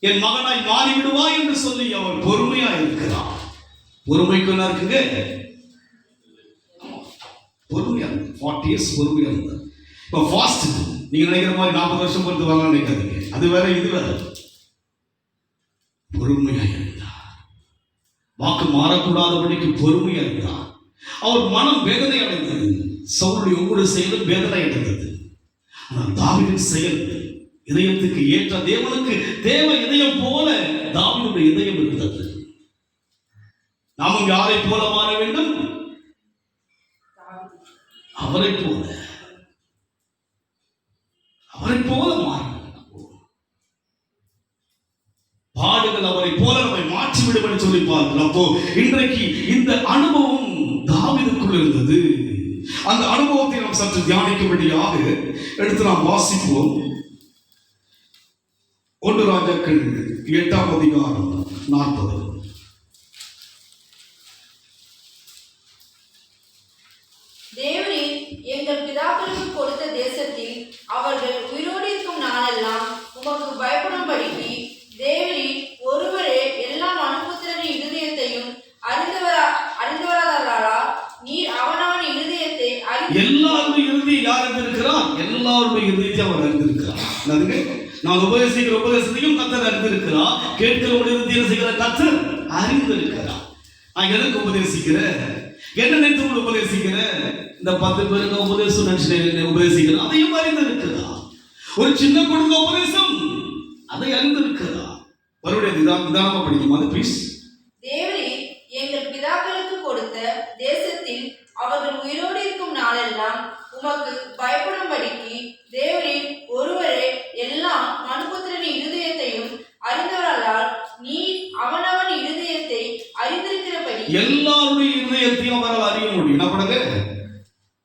என் மகனாய் மாறிவிடுவாய் என்று சொல்லி அவர் பொறுமையா இருக்கிறார். பொறுமைக்கு என்ன இருக்குங்க? பொறுமையா 40 years பொறுமையா இருந்தார். இப்போ ஃபாஸ்ட் நீங்க நினைக்கிற மாதிரி 40 வருஷம் பொறுத்து வரலாம் நினைக்காதீங்க, அது வேற இது வேற. பொறுமையா இருந்தார், வாக்கு மாறக்கூடாதபடிக்கு பொறுமையா இருந்தார். அவர் மனம் வேதனை அடைந்தது, சவுலுடைய ஒவ்வொரு செயலும் வேதனை அடைந்தது. ஆனால் தாவீதின் செயல் இதயத்துக்கு ஏற்ற, தேவனுக்கு தேவ இதயம் போல தாவீதுடைய இதயம் இருந்தது. நாமும் யாரை போல மாற வேண்டும்? அவரை போல, அவரை போல மாற வேண்டும். பாடுகள் அவரை போல நம்மை மாற்றிவிடும் என்று சொல்லி பார்க்கிறோம். அப்போ இன்றைக்கு இந்த அனுபவம் தாவீதுக்குள் இருந்தது. அந்த அனுபவத்தை நாம் சற்று தியானிக்கும்படியாக எடுத்து நாம் வாசிப்போம். 1 ராஜாக்கள் 8ஆம் அதிகாரம் 40. தேவரீர் எங்கள் பிதாக்களுக்கு கொடுத்த தேசத்தில் அவர்கள் உயிரோடு இருக்கும் நாளெல்லாம் உமக்கு பயப்படும்படிக்கு தேவரீர் ஒருவரே எல்லா மனுபுத்திரரின் இருதயத்தையும் அறிந்தவராதலாரா நீர் அவனவன் இருதயத்தை எல்லாருடைய இருதயம் யார் அறிந்திருக்கிறார்? எல்லாருடைய இருதயத்தை அவர் அறிந்திருக்கிறார். நான் உபதேசிக்கிற உபதேசத்தையும் கர்த்தர் அறிந்திருக்கிறார். கேட்கிறவருடைய இருதயம் செய்கிற கர்த்தர் அறிந்திருக்கிறார். நான் எதற்கு உபதேசிக்கிறேன், என்ன நினைத்து உபதேசிக்கிறேன், இந்த 10 பேருக்கு உபதேசம் நினைச்சு உபதேசிக்கிறேன், அதையும் அறிந்திருக்கிறார். ஒரு சின்ன குடும்ப உபதேசம், அதை அறிந்திருக்கிறார். அவருடைய நிதானமா படிக்கும் அது ப்ளீஸ். தேவரீர் எங்கள் பிதாக்களுக்கு கொடுத்த தேசத்தில் அவர்கள் உயிரோடு இருக்கும் நாளெல்லாம் உமக்கு பயப்படும்படிக்கு தேவரீர் ஒருவரே எல்லா மனுபுத்திரரின் இருதயத்தையும் அறிந்தவரால் நீர் அவனவன் இருதயத்தை அறிந்திருக்கிறபடி எல்லாருடைய இருதயத்தையும் அவரால் அறிய முடியும். என்ன பண்ணுங்க,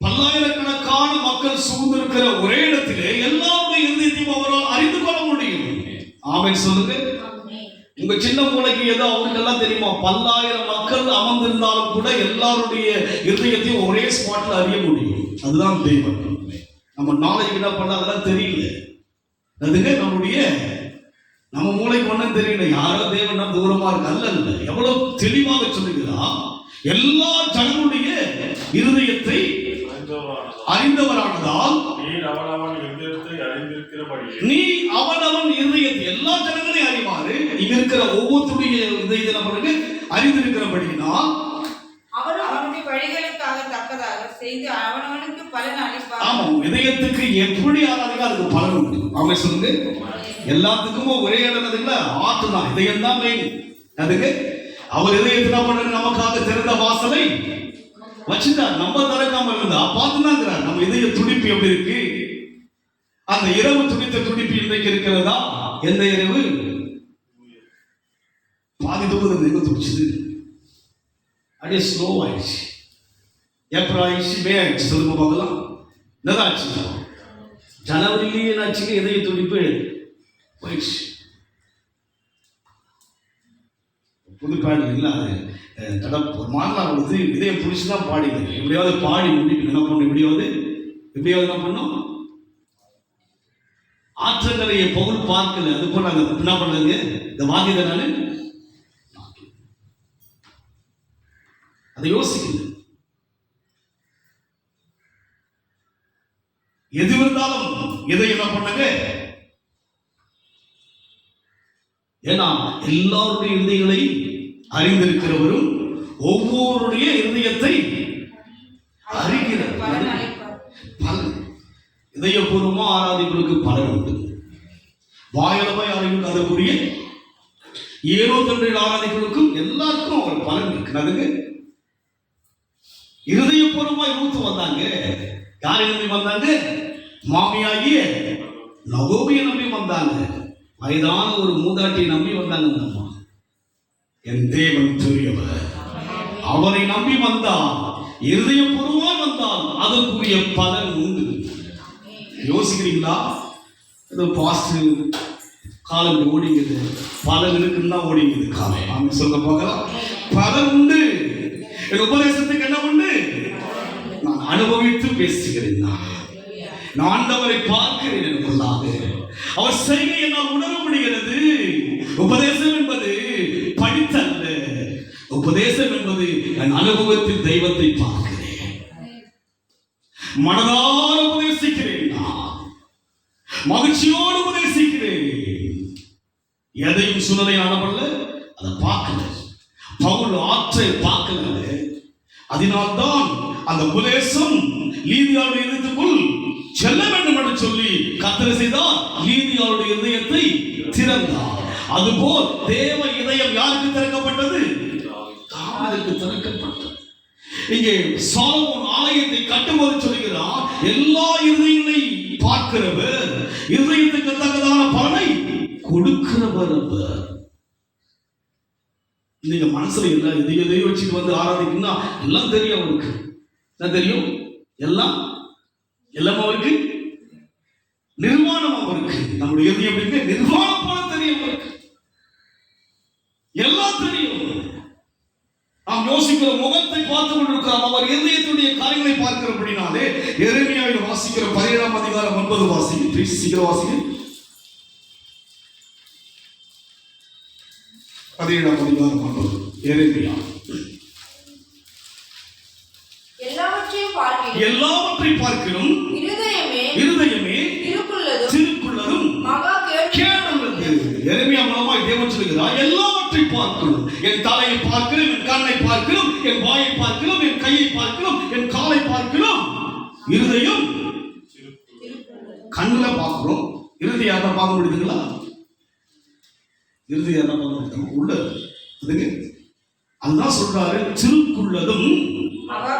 பல்லாயிரக்கணக்கான மக்கள் சூழ்ந்திருக்கிற ஒரே இடத்திலே எல்லாருடைய இருதயத்தையும் அவரால் அறிந்து கொள்ள முடியும். ஆமென் சொல்லுங்க. உங்க சின்ன மூளைக்கு ஏதோ அவருக்கெல்லாம் தெரியுமா? 10,000 மக்கள் அமர்ந்திருந்தாலும் கூட எல்லாருடைய இருதயத்தையும் ஒரே ஸ்பாட்ல அறிய முடியும். அதுதான் தேவன். நம்ம நாளைக்கு என்ன பண்ண அதெல்லாம் தெரியல, அதுங்க நம்ம மூளைக்கு ஒன்றும் தெரியல. யாரோ தேவன் தூரமா இருக்கு அல்ல, எவ்வளவு தெளிவாக சொல்லுகிறான். எல்லா ஜனங்களுடைய இருதயத்தை அறிந்தவரானதால் நீ அவனவன் இருதயத்தை, எல்லா ஜனங்களையும் அறிவாரு. இங்க இருக்கிற ஒவ்வொருத்தருடைய இதயத்தை அறிந்திருக்கிறபடினால் அவனுடைய வழிகளுக்காக தக்கதாக செய்து அவனவனுக்கு பலன் அளிப்பார். ஆமா, இதயத்துக்கு எப்படி ஆராதிக்க அதுக்கு பலன் உண்டு. ஆமா சொல்லுங்க. எல்லாத்துக்கும் ஒரே இடத்துல ஆற்று தான், இதயம் தான் மெயின். அதுக்கு அவர் இதயத்தை பண்றது நமக்காக திறந்த வாசலை வச்சுட்டார். நம்ம திறக்காம இருந்தா பார்த்துதான் நம்ம இதய துடிப்பு எப்படி இருக்கு. அந்த இரவு துடித்த துடிப்பு இன்றைக்கு இருக்கிறதா? எந்த இரவு? பாதி தூரம் எங்க துடிச்சது, அப்படியே ஸ்லோ ஆயிடுச்சு. ஏப்ரல் ஆயிடுச்சு, மே ஆயிடுச்சு. சொல்லுங்க பார்க்கலாம், என்னதான் ஆச்சு? ஜனவரியிலேயே என்னாச்சு? இதய துடிப்பு போயிடுச்சு. புது பாடல் இல்லை, அது ஒரு மாடலாக கொடுத்து இதயம் பிடிச்சுதான் பாடிங்க. எப்படியாவது பாடி முடிக்கணும். என்ன பண்ணணும்? எப்படியாவது என்ன பண்ணணும்? ஆற்றங்கரையை பவுல் பார்க்கல, அது போல நாங்கள் என்ன பண்ணுங்க, இந்த வாக்கியத்தை நான் அதை யோசிக்கல. எது இருந்தாலும் எதை என்ன பண்ணுங்க, ஏன்னா எல்லாருடைய இருதயங்களை அறிந்திருக்கிறவரும் ஒவ்வொருடைய இருதயத்தை அறிகிறார். பலன் இதயபூர்வமா ஆராதிகளுக்கு பலன் உண்டு. வாயளவாய் ஆராதிகளுக்கு அதற்குரிய ஏனோ தொன்றில் ஆராதிகளுக்கும் எல்லாருக்கும் அவர் பலன் இருக்கிறதுங்க. இருதயபூர்வமாய் ரூத்து வந்தாங்க. யாரை நம்பி வந்தாங்க? மாமியாகிய நகோமியை நம்பி வந்தாங்க. வயதான ஒரு மூதாட்டியை நம்பி வந்தாங்க. அம்மா, என் தேவன் பெரியவர். அவரை நம்பி வந்தால், இருதயபூர்வமாய் வந்தால் அதற்குரிய பலன் உண்டு. யோசிக்கிறீங்களா? இது பாஸ்ட் காலம் ஓடிங்குது, பலன் இருக்குன்னு தான் ஓடிங்குது காலம். ஆமாம், சொல்ல பார்க்கலாம். பலன் உண்டு. என் உபதேசத்துக்கு என்ன உண்டு? நான் அனுபவித்து பேசுகிறேன். நான் ஆண்டவரை பார்க்கிறேன் எனக்குள்ளாக. அவர் செய்கை என்னால் உணர முடிகிறது. உபதேசம் என்பது படித்தல்ல, உபதேசம் என்பது என் அனுபவத்தில் தெய்வத்தை பார்க்கிறேன். மனதார உபதேசிக்கிறேன், நான் மகிழ்ச்சியோடு உபதேசிக்கிறேன். எதையும் சூழ்நிலையானவல்ல, அதை பார்க்கல. பவுல் ஆற்றை பார்க்கல. அதனால்தான் அந்த உபதேசம் லீதியாவுடைய இதயத்துக்குள் செல்ல வேண்டும் என்று சொல்லி கர்த்தர் செய்தார். லீதியாவுடைய இதயத்தை திறந்தார். அதுபோல் தேவ இதயம் யாருக்கு திறக்கப்பட்டது? தாவீதுக்கு திறக்கப்பட்டது. இங்கே சாலமோன் ஆலயத்தை கட்டும்போது சொல்கிறார், எல்லா இதயங்களை பார்க்கிறவர், இதயத்துக்கு தக்கதான பலனை கொடுக்கிறவர் அவர். நீங்க மனசுல எல்லாம் எதையும் வச்சுட்டு வந்து ஆராதிக்கணும்னா எல்லாம் தெரியும் அவருக்கு. என்ன தெரியும்? எல்லாம் அவருக்கு நிர்வாணம். அவருக்கு நம்முடைய இதயம் எப்படி நிர்வாணம் போல தெரியும். அவருக்கு எல்லாம் தெரியும். நாம் யோசிக்கிற முகத்தை பார்த்து கொண்டிருக்கிறோம். அவர் இதயத்துடைய காரியங்களை பார்க்கிறபடினாலே எரேமியாவில் வாசிக்கிற 17ஆம் அதிகாரம் 9 வாசிங்க. சீக்கிரம் வாசிங்க. 17ஆம் அதிகாரம் 9 எரேமியா. எல்லாவற்றையும் பார்க்கிறோம். இருதயமே திருக்குள்ளதும் மகா கேடுள்ளது. எரேமியா மூலமாய் தேவன் சொல்கிறார், எல்லாவற்றையும் பார்க்கிறோம். என் தலையை பார்க்கிறோம், என் கண்ணை பார்க்கிறோம், என் வாயை பார்க்கிறோம், என் கையை பார்க்கிறோம், என் காலை பார்க்கிறோம். இருதயம் கண்ணுல பார்க்கிறோம். இருதயம் பார்க்க முடியுதுங்களா? இருதயம் பார்க்க முடியும் உள்ள. அதுதான் சொல்றாரு, திருக்குள்ளதும் மகா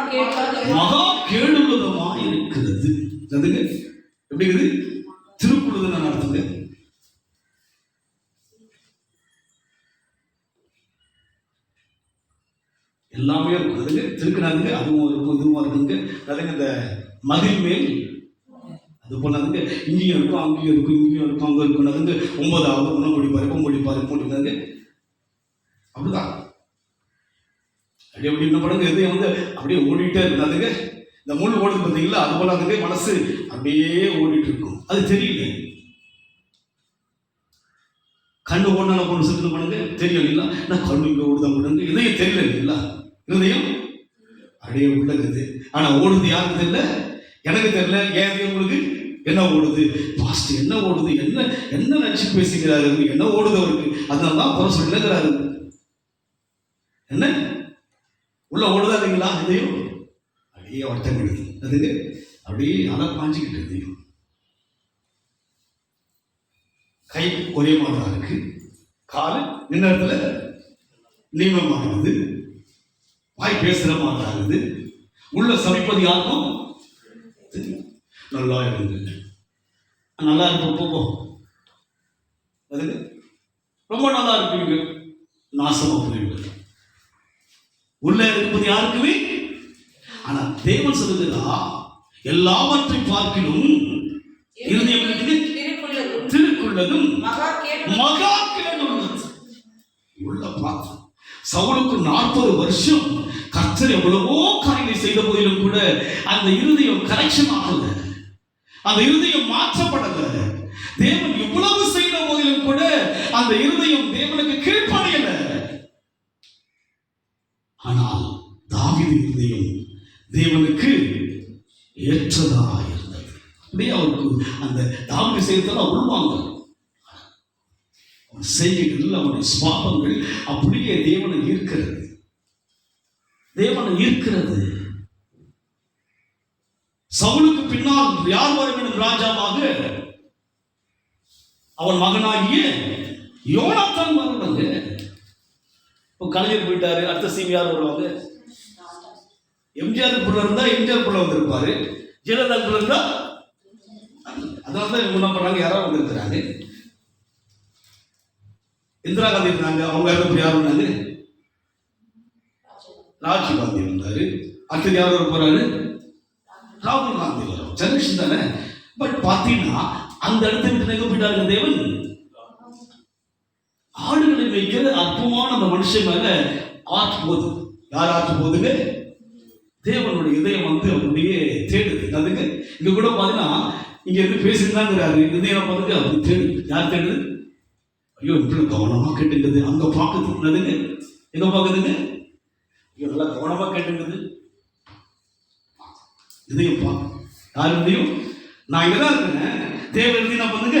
கேடுள்ளதுமாக இருக்கிறது. எப்படி இருக்குது? திருக்குள்ளது நான் நடத்துங்க. எல்லாமே இருக்கும். அதுங்க திருக்குறாங்க, அதுவும் இருக்கும், இதுவும் இருக்குங்க. அதுங்க இந்த மதில் மேல் அது போல அதுங்க இங்கேயும் இருக்கும், அங்கேயும் இருக்கும், இங்கேயும் இருக்கும், அங்கே இருக்கும். அதுங்க 9வது உணவு முடிப்பாரு போட்டுருக்காங்க. அப்படிதான் அப்படி என்ன பண்ணுங்க, எதையும் வந்து அப்படியே ஓடிட்டே இருக்கு. அதுங்க இந்த முள் ஓடுது பார்த்தீங்களா, அது போல அதுங்க மனசு அப்படியே ஓடிட்டு இருக்கும். அது தெரியல. கண்ணு ஓடினா பொண்ணு சுற்று பண்ணுங்க தெரியும் இல்லைங்களா? நான் கண்ணு இங்கே ஓடுதான் பண்ணுங்க, இதயம் தெரியல இல்லைங்களா? இருதயம் அப்படியே உள்ளது. ஆனா ஓடுது யாருக்கு தெரியல? எனக்கு தெரியல. ஏன் உங்களுக்கு என்ன ஓடுது? பாஸ்ட் என்ன ஓடுது? என்ன நினைச்சு பேசுகிறாரு? என்ன ஓடுது அவருக்கு? அதனாலதான் புற சொல்லுங்கிறாரு. என்ன உள்ள ஓடுதா இல்லைங்களா? இதயம் அப்படியே வட்டம் விடுது. அதுக்கு அப்படியே அதை பாஞ்சிக்கிட்டு இருந்தீங்க. கை ஒரே மாதிரி இருக்கு, காலு நின்ன இடத்துல நீளமாகுது, வாய் பேசுற மாதிரி ஆகுது. உள்ள சமைப்பது யாருக்கும் நல்லா இருக்கு, நல்லா இருக்கு, போ அதுக்கு ரொம்ப நல்லா இருப்பீங்க, நாசமா போவீங்க. உள்ள இருப்பது யாருக்குமே. ஆனா தேவன் சொல்லுகிறா, எல்லாவற்றையும் பார்க்கிலும் இருதயம் திருக்குள்ளதும் மகா கேடுள்ளது. உள்ள பார்த்து சவுலுக்கு 40 வருஷம் கர்த்தர் எவ்வளவோ காரியங்களை செய்த போதிலும் கூட அந்த இருதயம் கரெக்ஷன் ஆகல, அந்த இருதயம் மாற்றப்படல. தேவன் இவ்வளவு செய்த போதிலும் கூட அந்த இருதயம் தேவனுக்கு கீழ்ப்படையல. ஆனால் தாவீது இருதயம் தேவனுக்கு ஏற்றதா இருந்தது. அப்படியே அவருக்கு அந்த தாவீது செய்ததெல்லாம் உள்வாங்க. செய்கைகள், அவனுடைய சுபாவங்கள் அப்படியே தேவனை ஈர்க்கிறது, தேவனை ஈர்க்கிறது. சவுலுக்கு பின்னால் யார் வர வேண்டும் ராஜாவாக? அவன் மகனாகிய யோனாத்தான் வருவாங்க. இப்போ கலைஞர் போயிட்டாரு, அடுத்த சீம் யார் வருவாங்க? எம்ஜிஆர் புள்ள இருந்தா எம்ஜிஆர் புள்ள வந்திருப்பாரு, ஜெயலலிதா புள்ள இருந்தா. அதனால இவங்க என்ன பண்றாங்க, யாராவது வந்திருக்கிறாங்க. இந்திரா காந்தி இருந்தாங்க, அவங்க யாரும் யாரும் இருந்தாங்க, ராஜீவ் காந்தி இருந்தாரு. அடுத்தது யார் வர போறாரு? ராகுல் காந்தி வரும். ஜெனரேஷன் தானே. பட் பாத்தீங்கன்னா அந்த இடத்தை விட்டு எங்க போயிட்டாருங்க தேவன்? ஆடுகளை வைக்கிற அற்புதமான அந்த மனுஷன் மேல ஆற்று போகுது. யார் ஆற்று போகுதுங்க? தேவனுடைய இதயம் வந்து அப்படியே தேடுது. அதுங்க இங்க கூட பாத்தீங்கன்னா இங்க இருந்து பேசிருந்தாங்கிறாரு. இதயம் பார்த்துட்டு அப்படி தேடுது. யார் தேடுது? ஐயோ இப்படி கவனமா கேட்டுங்குது. அங்க பாக்குது. அதுங்க எங்க பாக்குதுங்க? ஐயோ நல்லா கவனமா கேட்டுங்குது. இதயம் பார்க்க யார் இருந்தையும் நான் இங்கதான் இருக்கேன். தேவ இருந்து நான் பண்ணுங்க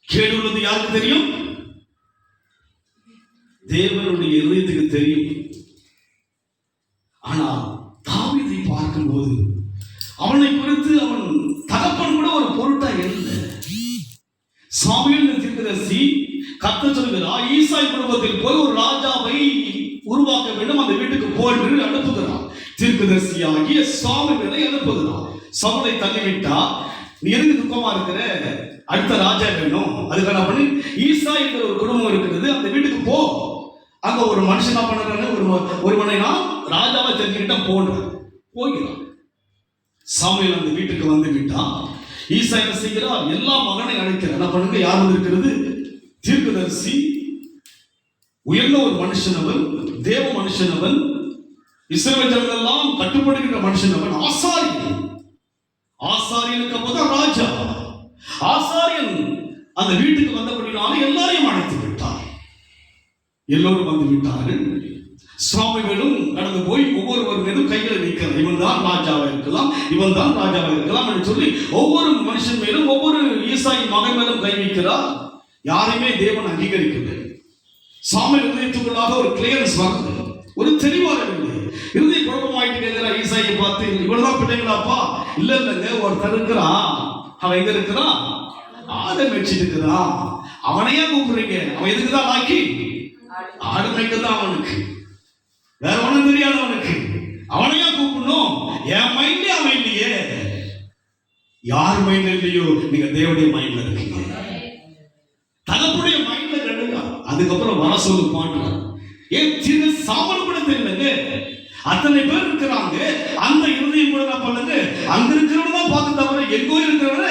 கேடு உள்ளது யாருக்கு தெரியும்? தேவனுடைய இதயத்துக்கு தெரியும். ஆனால் தாவீதை பார்க்கும்போது அவனை குறித்து அவன் தகப்பன் கூட ஒரு பொருட்டா இல்லை. சாமுவேல் தீர்க்கதரிசி கர்த்தர் சொல்கிறார், ஈசாய் குடும்பத்தில் போய் ஒரு ராஜாவை உருவாக்க வேண்டும், அந்த வீட்டுக்கு போய் அனுப்புகிறார். தீர்க்கதரிசியாகிய சாமுவேலை அனுப்புகிறார். சவுலை தள்ளிவிட்டா நீ எதுக்கு துக்கமா இருக்கிற? அடுத்த ராஜா வேணும். அதுக்கான பண்ணி ஈசாய் என்கிற ஒரு குடும்பம் இருக்கிறது, அந்த வீட்டுக்கு போ. அங்க ஒரு மனுஷனா பண்றாங்க, ஒருவனை நான் ராஜாவை தெரிஞ்சுக்கிட்ட போடுறேன். போகிறான். சாமுவேல் அந்த வீட்டுக்கு வந்து விட்டான். ஈசாய் என்ன செய்கிறார்? எல்லா மகனை அழைக்கிறார். என்ன பண்ணுங்க? யார் வந்து இருக்கிறது? தீர்க்கதரிசி, உயர்ந்த ஒரு மனுஷன் அவன், தேவ மனுஷன் அவன், இஸ்ரவேல் ஜனங்கள் எல்லாம் கட்டுப்படுகின்ற மனுஷன் அவன், ஆசாரியன். ஆசாரியனுக்கு அப்பதான் ராஜா. ஆசாரியன் அந்த வீட்டுக்கு வந்தபடினால எல்லாரையும் அழைத்து விட்டார். எல்லோரும் வந்து விட்டார்கள். சாமுவேலும் கடந்து போய் ஒவ்வொருவர் மீதும் கைகளை வைக்கிறார். இவன் தான் ராஜாவா இருக்கலாம், இவன் தான் ராஜாவா இருக்கலாம் என்று சொல்லி ஒவ்வொரு மனுஷன் மேலும் ஒவ்வொரு ஈசாயின் மகன் மேலும் கை வைக்கிறார். யாரையுமே தேவன் அங்கீகரிக்கவில்லை. சாமுவேல் இதயத்துக்குள்ளாக ஒரு கிளியரன்ஸ் வருது, ஒரு தெளிவாகவில்லை. இறுதி குழப்பமாயிட்டு கேட்கிற ஈசாயை பார்த்து, இவ்வளவுதான் பிள்ளைங்களாப்பா? இல்ல இல்லைங்க, ஒருத்தர் இருக்கிறான். அவன் எங்க இருக்கிறான்? ஆடை மேய்ச்சிட்டு இருக்கிறான். அவனையே கூப்பிடுறீங்க? அவன் எதுக்குதான் ஆக்கி? ஆடு மேய்க்கதான் அவனுக்கு, வேற ஒண்ணும் தெரியாது அவனுக்கு. அவனையா கூப்பிடணும்? என் மைண்ட்ல அவன் இல்லையே. யார் மைண்ட்ல இல்லையோ நீங்க தேவனுடைய மைண்ட்ல இருக்கீங்க. தகப்புடைய மைண்ட்ல கிடையாது. அதுக்கப்புறம் வர சொல்லு பாடுறான். ஏன் சின்ன சாமன் கூட தெரியலங்க. அத்தனை பேர் இருக்கிறாங்க. அந்த இருதயம் கூட நான் பண்ணுங்க, அங்க இருக்கிறவங்க தான் பார்க்க தவிர எங்கோ இருக்கிறவன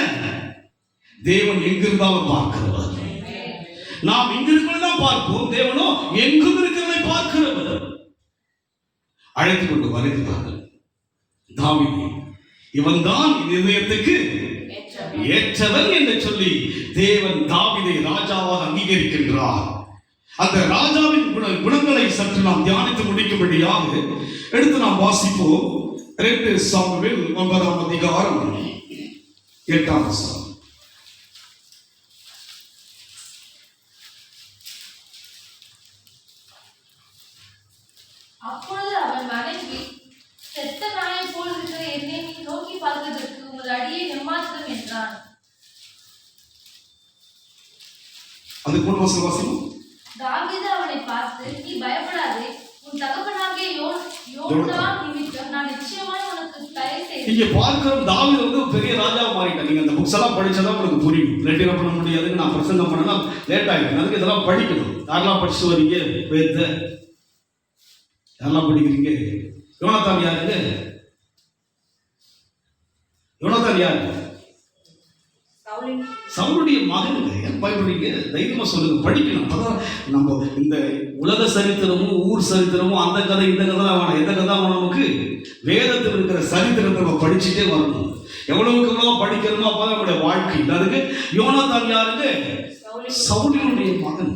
தேவன் எங்க இருந்தாலும் பார்க்கிறவர். நாம் இங்க இருக்கிறதான் பார்ப்போம், தேவனோ எங்கும் இருக்கிறவனை பார்க்கிறவர். அழைத்துக் கொண்டு வருகிறார்கள். தாவீது இவன் தான் இதயத்துக்கு ஏற்றவன் என்று சொல்லி தேவன் தாவீதை ராஜாவாக அங்கீகரிக்கின்றார். அந்த ராஜாவின் குணங்களை சற்று நாம் தியானித்து முடிக்கும்படியாக எடுத்து நாம் வாசிப்போம். 2 சாமுவேல் 9ஆம் அதிகாரம் 8ஆம் வசனம். அப்பொழுது அவன் மனைவி, செத்த நாயை போல் இருக்கிற என்னை நீ நோக்கி பார்க்கிறதற்கு உங்கள் அடியை எம்மாத்திரம் என்றான். அதுக்கு முன் வசனம் வாசிப்போம். தாவீது அவனை பார்த்து, நீ பயப்படாதே, உன் தகப்பனாகிய யோனத்தான் நிமித்தம் நான் நிச்சயமாய் உனக்கு தயை செய்வேன். இங்க பார்க்கிறோம், தாவீது வந்து பெரிய ராஜாவா மாறிட்டான். நீங்க அந்த புக்ஸ் எல்லாம் படிச்சா உங்களுக்கு புரியும். லேட்டா பண்ண முடியாது, நான் பிரசங்கம் பண்ணலாம் லேட் ஆயிடும். அதுக்கு இதெல்லாம் படிக்கணும். யாரெல்லாம் படிச்சு வரீங்க? வேத யாரெல்லாம் படிக்கிறீங்க? யோனத்தான் யாருங்க? யோனத்தான் யாரு? சவுலுடைய மகன். ஏன் பயப்படுறீங்க? தைரியமா சொல்லுங்க, படிக்கணும். அதான் நம்ம இந்த உலக சரித்திரமும் ஊர் சரித்திரமும் அந்த கதை இந்த கதை வேணாம். எந்த கதை வேணும்? நமக்கு வேதத்தில் இருக்கிற சரித்திரத்தை நம்ம படிச்சுட்டே வரணும். எவ்வளவுக்கு எவ்வளவு படிக்கிறோமோ அப்பதான் நம்முடைய வாழ்க்கை. அதுக்கு யோனத்தான் யாருங்க? சவுலினுடைய மகன்.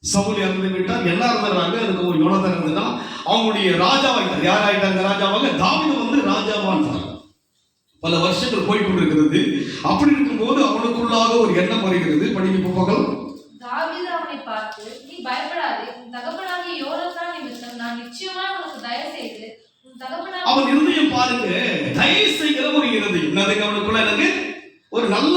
சவுல் இறந்து விட்டார், எல்லாரும் இருந்தாங்க. அதுக்கு ஒரு யோனத்தான் இருந்துதான் அவங்களுடைய ராஜாவாயிட்டார். யார் ஆயிட்டாங்க ராஜாவாக? தாவீது வந்து ராஜாவான்றார். பல வருஷங்கள் போய் கொண்டிருக்கிறது. அப்படி இருக்கும்போது அவனுக்குள்ளாக ஒரு எண்ணம் வருகிறது. படிக்க போகலாம். தாவீது அவனை பார்த்து, நீ பயப்படாதே, உன் தகப்பனாகிய யோனத்தான் நிமித்தம் நான் நிச்சயமாய் உனக்கு தயை செய்து உன் தகப்பனாகிய. அவன் இருதயம் பாருங்க, தயை செய்கிற ஒரு இருதயம். அதுக்கு அவனுக்குள்ள எனக்கு ஒரு நல்ல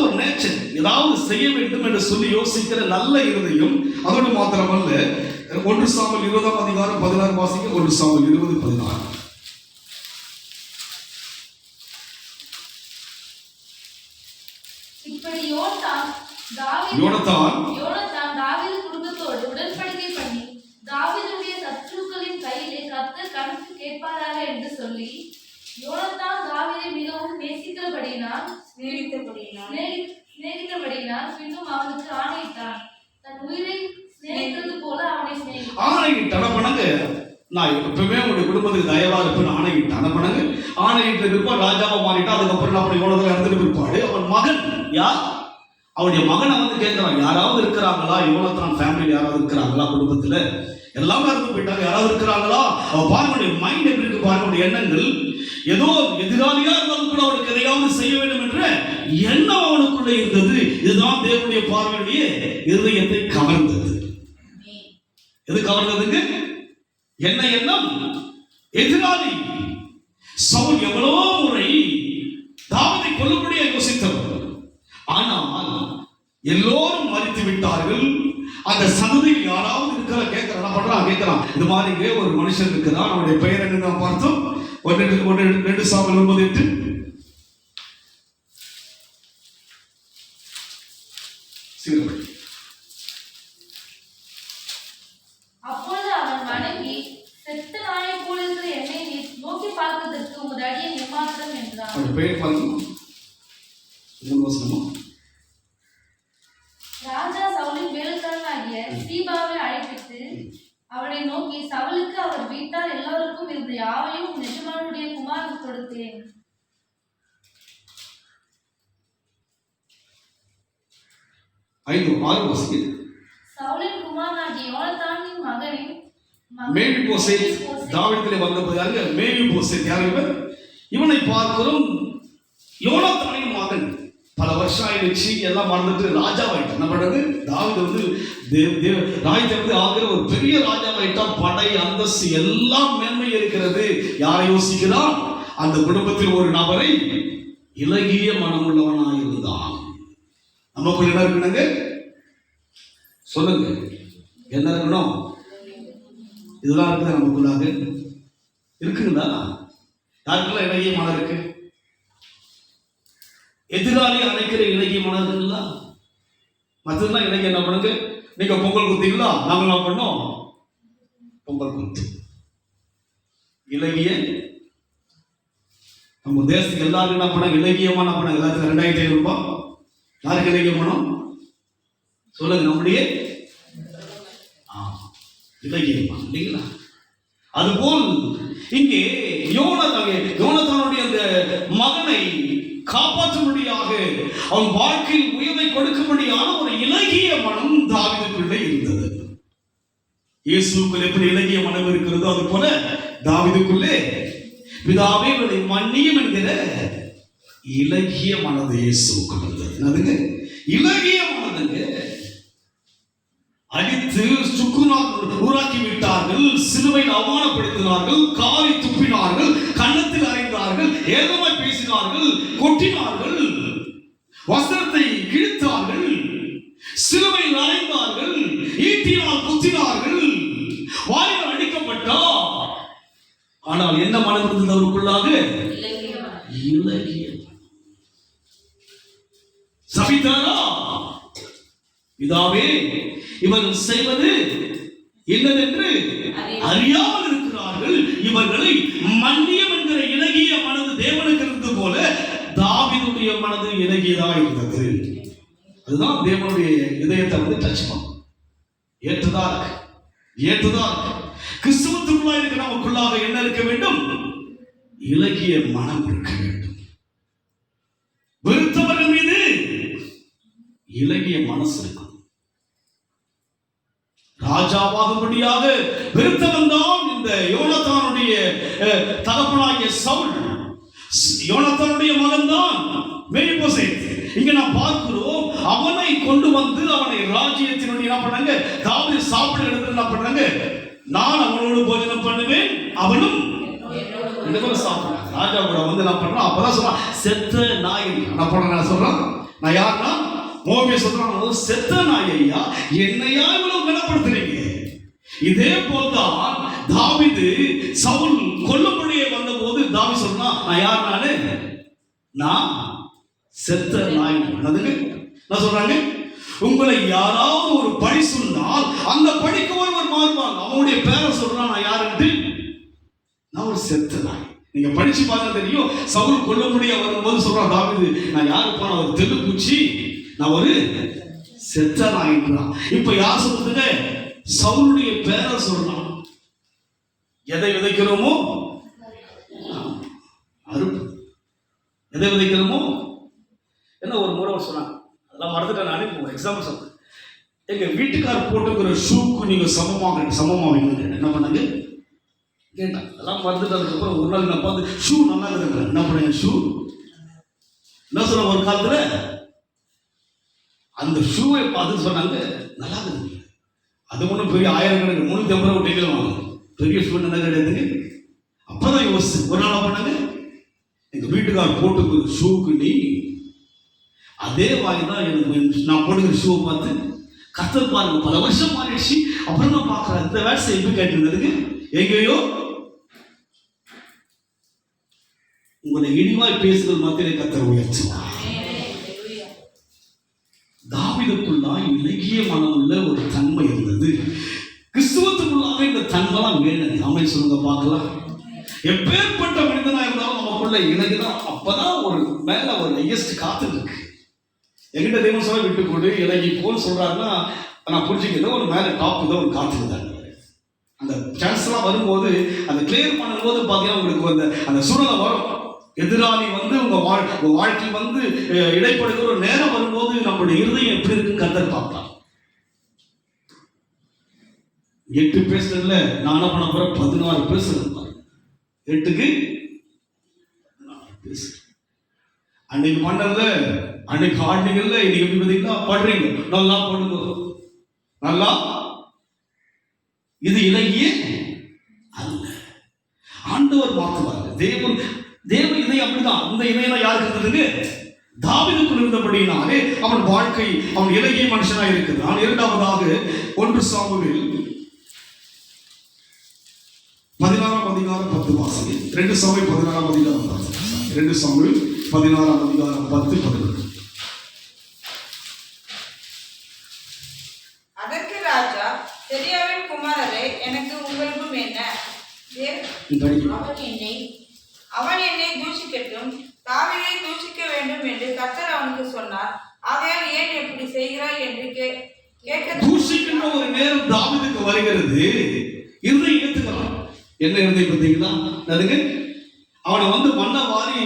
ஒரு நேச்சர், ஏதாவது செய்ய வேண்டும் என்று சொல்லி யோசிக்கிற நல்ல இருதயம். அதோடு மாத்திரமல்ல, 1 சாமுவேல் 20ஆம் அதிகாரம் 16 வாசிக்க. 1 சாமுவேல் 20:16. இப்படி யோனத்தான் யோனத்தான் தாவீது குடும்பத்தோடு உடன்படிக்கை பண்ணி தாவீதுடைய சத்துருக்களின் கையிலே கர்த்தர் கணக்கு கேட்பாராக என்று சொல்லி யோனத்தான் தாவீதை மிகவும் நேசித்தபடியினால் பின்னும் அவனுக்கு ஆணையிட்டான். தன் உயிரை சிநேகித்தது போல அவனை சிநேகித்தான். ஆணையிட்டான பணங்க நான் எப்பவுமே உங்களுடைய குடும்பத்துக்கு தயவா இருப்பேன்னு ஆணையிட்டான பணங்க. ஆணையிட்ட பிற்பாடு ராஜாவை மாறிட்டா. அதுக்கப்புறம் அப்படி யோனத்தில் இறந்துட்டு பிற்பாடு அவன் மகன் யார், அவனுடைய மகனை வந்து கேட்கிறான், யாராவது இருக்கிறாங்களா யோனத்தான் ஃபேமிலியில் யாராவது இருக்கிறாங்களா, குடும்பத்துல எல்லாமே இறந்து போயிட்டாங்க, யாராவது இருக்கிறாங்களா. அவன் பாருங்க மைண்ட் எப்படி இருக்கு பாருங்க, எண்ணங்கள் ஏதோ எதிராளியா இருந்தாலும் கூட அவனுக்கு எதையாவது செய்ய வேண்டும் என்ற எண்ணம் அவனுக்குள்ளே இருந்தது. இதுதான் தேவனுடைய பார்வையுடைய இருதயத்தை கவர்ந்தது. எது கவர்ந்ததுங்க? என்ன எண்ணம்? எதிராளி. சவுல் எவ்வளவோ முறை தாவீதை கொல்லும்படியா யோசித்தவர். ஆனால் எல்லோரும் மறித்து விட்டார்கள். அந்த சந்ததியில் யாராவது இருக்கிற கேட்கிறான் இது மாதிரி ஒரு மனுஷன் இருக்கிறான், அவனுடைய பெயர் என்ன பார்த்தோம், 2 சாமுவேல் 9:8. அப்பொழுது அவன் வணங்கி, செத்த நாயை போல இருக்கிற என்னை நோக்கி பார்ப்பதற்கு உமது அடியேன் எம்மாத்திரம் என்றான். அவனுடைய பெயர் பாருங்க, 3 வசனமா. ராஜா சவுலின் வேலைக்காரனாகிய சீபாவை அழைப்பித்து அவனை நோக்கி, சவுலுக்கு அவர் வீட்டார் எல்லோருக்கும் இருந்த யாவையும் உன் எஜமானுடைய குமாரனுக்கு கொடுத்தேன். சவுலின் குமாரனாகிய யோனத்தானின் மகனின் மேவிபோசேத் தாவீதிலே வந்தபோது மேவிபோசேத் யார் இவர்? இவனை பார்க்கிறோம், யோனத்தானின் மகன். பல வருஷம் ஆயிடுச்சு, எல்லாம் மறந்துட்டு ராஜாவாயிட்டான். என்ன பண்றது? தாவீது வந்து ராஜ்யத்தை ஆகிற ஒரு பெரிய ராஜாவாயிட்டா. படை அந்தஸ்து எல்லாம் மேன்மை இருக்கிறது. யாரை யோசிக்கிறான்? அந்த குடும்பத்தில் ஒரு நபரை இலகிய மனமுள்ளவனாயிருந்தான். நமக்குள்ள என்ன இருக்கணுங்க? சொல்லுங்க, என்ன இருக்கணும்? இதெல்லாம் இருக்குது நமக்குள்ளாக. இருக்குங்களா? யாருக்கெல்லாம் இலகிய மனம் இருக்கு? எதிராளி அணைக்கிற இலகிய மனம் இருக்குங்களா? மற்றதுலாம் இலகிய என்ன பண்ணுங்க? நீங்க பொங்கல் குத்தீங்களா? நாங்கள் என்ன பண்ணோம்? பொங்கல் குத்து. இலகிய நம்ம தேசத்துக்கு எல்லாருக்கும் என்ன பண்ண? இலகியமான பணம். எல்லாத்துக்கும் 2500 ரூபாய். யாருக்கு இலகிய பணம்? சொல்லுங்க. நம்முடைய இலகியமான இல்லைங்களா? அதுபோல் இங்கே யோனத்தானுடைய அந்த மகனை காப்பாற்றும்படியாக அவன் வாழ்க்கையில் உயர்வை கொடுக்கும்படியான ஒரு இலகிய மனம் தாவீதுக்குள்ளே இருந்தது. இயேசுக்குள் எப்படி இலகிய மனம் இருக்கிறதோ அது போல தாவீதுக்குள்ளே பிதாவே இவனை மன்னியும் என்கிற இலகிய மனது இயேசுக்குள் இருந்தது. அதுங்க இலகிய மனதுங்க. அடித்து சுக்குநாள் ஊராக்கி விட்டார்கள், சிலுவையில் அவமானப்படுத்தினார்கள், காரி துப்பினார்கள், கன்னத்தில் அறைந்தார்கள், ஏகமாய் பேசினார்கள், கொட்டினார்கள், வஸ்திரத்தை கிழித்தார்கள், சிலுவையில் அறைந்தார்கள், ஈட்டினால் குத்தினார்கள், வாயில் அடிக்கப்பட்டார். ஆனால் என்ன மனம் இருந்தது அவருக்குள்ளாக? இலகிய. சபித்தாரா? பிதாவே இவர்கள் செய்வது என்னதென்று அறியாமல் இருக்கிறார்கள், இவர்களை மன்னியும் என்கிற இலகிய மனது தேவனுக்கு இருந்தது போல தாவீதுடைய மனது இலகியதா இருந்தது. அதுதான் தேவனுடைய இதயத்தை வந்து டச் பண்ணும். ஏற்றுதா இருக்கு. கிறிஸ்துவுக்குள்ளாக இருக்கிற நமக்குள்ளாக என்ன இருக்க வேண்டும்? இலகிய மனம் இருக்க வேண்டும். வெறுத்தவர்கள் மீது இலகிய மனசு இருக்கும். ராஜாவாகும்படியாக வெறுத்தவன் தான் இந்த யோனத்தானுடைய தகப்பனாகிய சவுல். யோனத்தானுடைய மகன் தான் மேவிபோசேத். இங்க நாம் பார்க்கிறோம், அவனை கொண்டு வந்து அவனை ராஜ்யத்தினுடைய என்ன பண்ணாங்க? தாவீது சாப்பிட இடத்துல என்ன பண்ணாங்க? நான் அவனோடு போஜனம் பண்ணுவேன், அவனும் சாப்பிடுறான். ராஜா கூட வந்து என்ன பண்றான்? அப்பதான் சொல்றான், செத்த நாய். என்ன பண்ண சொல்றான்? நான் யாருன்னா மோபிய சொல்றான், செத்த நாய் ஐயா, என்னையா இவ்வளவு கனப்படுத்துறீங்க? இதே போல்தான் தாவீது சவுல் கொல்லும்படியே வந்த போது தாவீது சொல்றான், நான் யார்? நான் செத்த நாய். நான் சொல்றாங்க, உங்களை யாராவது ஒரு பழி சொன்னால் அந்த பழிக்கு ஒருவர் மாறுவாங்க. அவனுடைய பேரை சொல்றான், நான் யாருன்ட்டு, நான் ஒரு செத்த நாய். நீங்க படிச்சு பார்த்தா தெரியும். சவுல் கொல்ல முடிய வரும்போது சொல்றான் தாவீது, நான் யாருப்பா, நான் ஒரு தெருப்பூச்சி, நான் ஒரு செத்த நாயின்றான். இப்ப யார் சொல்றதுங்க? சவுளுடைய பேரை சொல்றான். எதை விதைக்கிறோமோ அறுப்பு. எதை விதைக்கிறோமோ. என்ன ஒரு முறை சொன்னாங்க, அதெல்லாம் மறந்துட்டேன். நானே ஒரு எக்ஸாம்பிள் சொல்றேன். எங்க வீட்டுக்கார் போட்டுக்கிற ஷூக்கு நீங்க சமமாவீங்க. என்ன பண்ணாங்க கேட்டாங்க. அதெல்லாம் மறந்துட்டதுக்கு அப்புறம் ஒரு நாள் நான் பார்த்து ஷூ நல்லா இருக்குங்க. என்ன பண்ணுங்க ஷூ என்ன சொன்ன, ஒரு காலத்துல அந்த ஷூவை பார்த்து சொன்னாங்க நல்லா இருக்குது. அது ஒன்றும் பெரிய 1000 கணக்கு 350 ரூபாய் டிக்கெட் வாங்க, பெரிய ஷூ என்ன கிடையாதுங்க. அப்பதான் யோசிச்சு ஒரு நாள் பண்ணாங்க, எங்க வீட்டுக்கார் போட்டுக்கிற ஷூக்கு நீ அதே வாங்கி தான் எனக்கு நான் போட்டுக்கிற ஷூவை பார்த்து கத்தர் பாருங்க, பல வருஷம் மாறிடுச்சு. அப்புறம் நான் பார்க்குறேன் இந்த வேட்ஸை எப்படி கேட்டிருந்ததுக்கு எங்கேயோ உங்களை இழிவாய் பேசுதல் மத்தியிலே கத்தர் உயர்த்துவார். தாவீதுக்குள்ளாய் இலகிய மனம் உள்ள ஒரு தன்மை இருந்தது. கிறிஸ்துவத்துக்குள்ளாக இந்த தன்மைலாம் வேணும். ஆமை சொல்லுங்க பார்க்கலாம். எப்பேற்பட்ட மனிதனா இருந்தாலும் நமக்குள்ள இலகிதான். அப்பதான் ஒரு மேல ஒரு ஹையஸ்ட் காத்து இருக்கு. எங்கிட்ட தெய்வம் சொல்ல விட்டு கொடு இலகி போன்னு சொல்றாருன்னா நான் புரிஞ்சுக்கிறேன். ஒரு மேல டாப் தான் ஒரு காத்து இருந்தாங்க. அந்த சான்ஸ் எல்லாம் வரும்போது அந்த கிளியர் பண்ணும்போது பார்த்தீங்கன்னா உங்களுக்கு அந்த சூழ்நிலை வரும். எதிராளி உங்க வாழ்க்கை இடைப்படுகிற ஒரு நேரம் வரும்போது நம்மளுடைய இருதயம் எப்படி இருக்குன்னு கத்தர் பார்க்கலாம். 8 பேசுறதுல நான் என்ன பண்ண போறேன், 16 பேசுறேன். 8க்கு 16 பேசு. அன்னைக்கு பண்ணல, அன்னைக்கு ஆடுனீங்கல்ல, இன்னைக்கு எப்படி பார்த்தீங்கன்னா படுறீங்க. நல்லா பண்ணுங்க, நல்லா. இது இலகிய அல்ல. ஆண்டவர் மாற்றுவாங்க. தேவ இதயம் அப்படிதான். இந்த இதயம் யாருக்கு இருந்ததுங்க? தாவீதுக்குள் இருந்தபடியினாலே அவன் வாழ்க்கை, அவன் இலகிய மனுஷனா இருக்கிறான். இரண்டாவதாக 1 சாமுவேல் 16ஆம் அதிகாரம் 10 வாசிங்க. 2 சாமுவேல் 16ஆம் அதிகாரம் 10. 2 சாமுவேல் 16ஆம் அதிகாரம் 10 11. அதற்கு ராஜா, செரியாவின் குமாரரே, எனக்கு உங்களுக்கும் என்ன? அவன் என்னை தூஷிக்கட்டும், தாவீதை தூஷிக்க வேண்டும் என்று கர்த்தர் அவனுக்கு சொன்னார். ஆகையால் ஏன் இப்படி செய்கிறாய் என்று கேட்க தூஷிக்கின்ற ஒரு நேரம் தாவீதுக்கு வருகிறது. இருதயம் ஏத்துக்கலாம். என்ன இருதயம் பார்த்தீங்களா? அதுக்கு அவனை மண்ண வாரி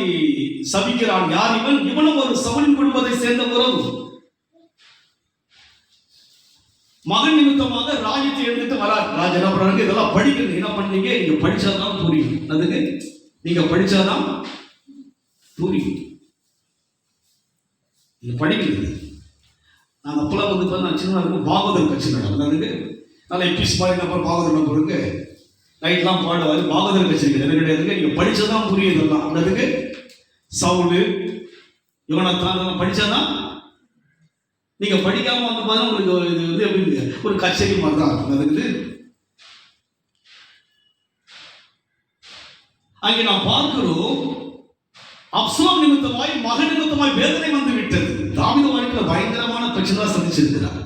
சபிக்கிறான். யார் இவன்? இவனும் ஒரு சவுலின் குடும்பத்தை சேர்ந்த உறவு. மகன் நிமித்தமாக ராஜ்யத்தை எடுத்துட்டு வரார். ராஜா என்ன பண்றாங்க, இதெல்லாம் படிக்கிறது. என்ன பண்ணீங்க? நீங்க படிச்சாதான் புரியும். அதுக்கு நீங்க படிச்சாதான் புரியும். நீங்க படிக்கிறது. நான் அப்பெல்லாம் நான் சின்ன இருக்கும் பாகவதர் கட்சி நடக்கும். அதுக்கு நல்லா எபிஸ் பாடி நம்பர் பாகவதர் நம்பர் இருக்கு. நைட்லாம் பாடுவாரு. பாகவதர் கட்சி இருக்குது. என்ன கிடையாதுங்க, நீங்க படிச்சாதான் புரியும். இதெல்லாம் அதுக்கு சவுலு யோனாத்தான் படிச்சாதான். நீங்க படிக்காம உங்களுக்கு இது எப்படி ஒரு கச்சேரி மாதிரி தான் இருக்கும். அதுக்கு அங்கே நாம் பார்க்கிறோம், அப்சலோம் நிமித்தமாய் மகன் நிமித்தமாய் வேதனை வந்து விட்டது. தாவீது வாழ்க்கையில் பயங்கரமான பிரச்சனை சந்திச்சிருக்கிறார்.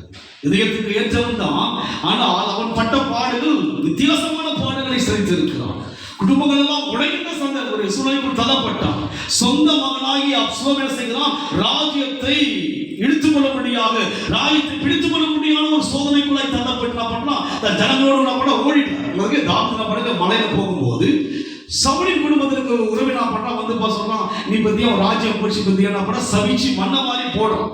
இதயத்துக்கு ஏற்றவன் தான். ஆனால் அவன் பட்ட பாடுகள் வித்தியாசமான பாடுகளை சந்தித்திருக்கிறான். குடும்பங்கள் எல்லாம் உடைகின்ற ஒரு சூழ்நிலைக்குள் தள்ளப்பட்டான். சொந்த மகனாகி அப்சலோம் என்ன செய்கிறான், ராஜ்யத்தை இழுத்துக் கொள்ளும்படியாக, ராஜ்யத்தை பிடித்துக் கொள்ளும்படியான ஒரு சோதனைக்குள்ளாய் தள்ளப்பட்டு என்ன பண்ணலாம், ஜனங்களோடு ஓடிட்டார். தாவீது மலையில போகும்போது சவுலின் குடும்பத்திற்கு உறவினா பண்ணா சொல்றான், நீ பத்தியா ராஜ்யம் போச்சு பத்தியா என்ன பண்ண சவிச்சு மண்ண மாதிரி போடுறான்.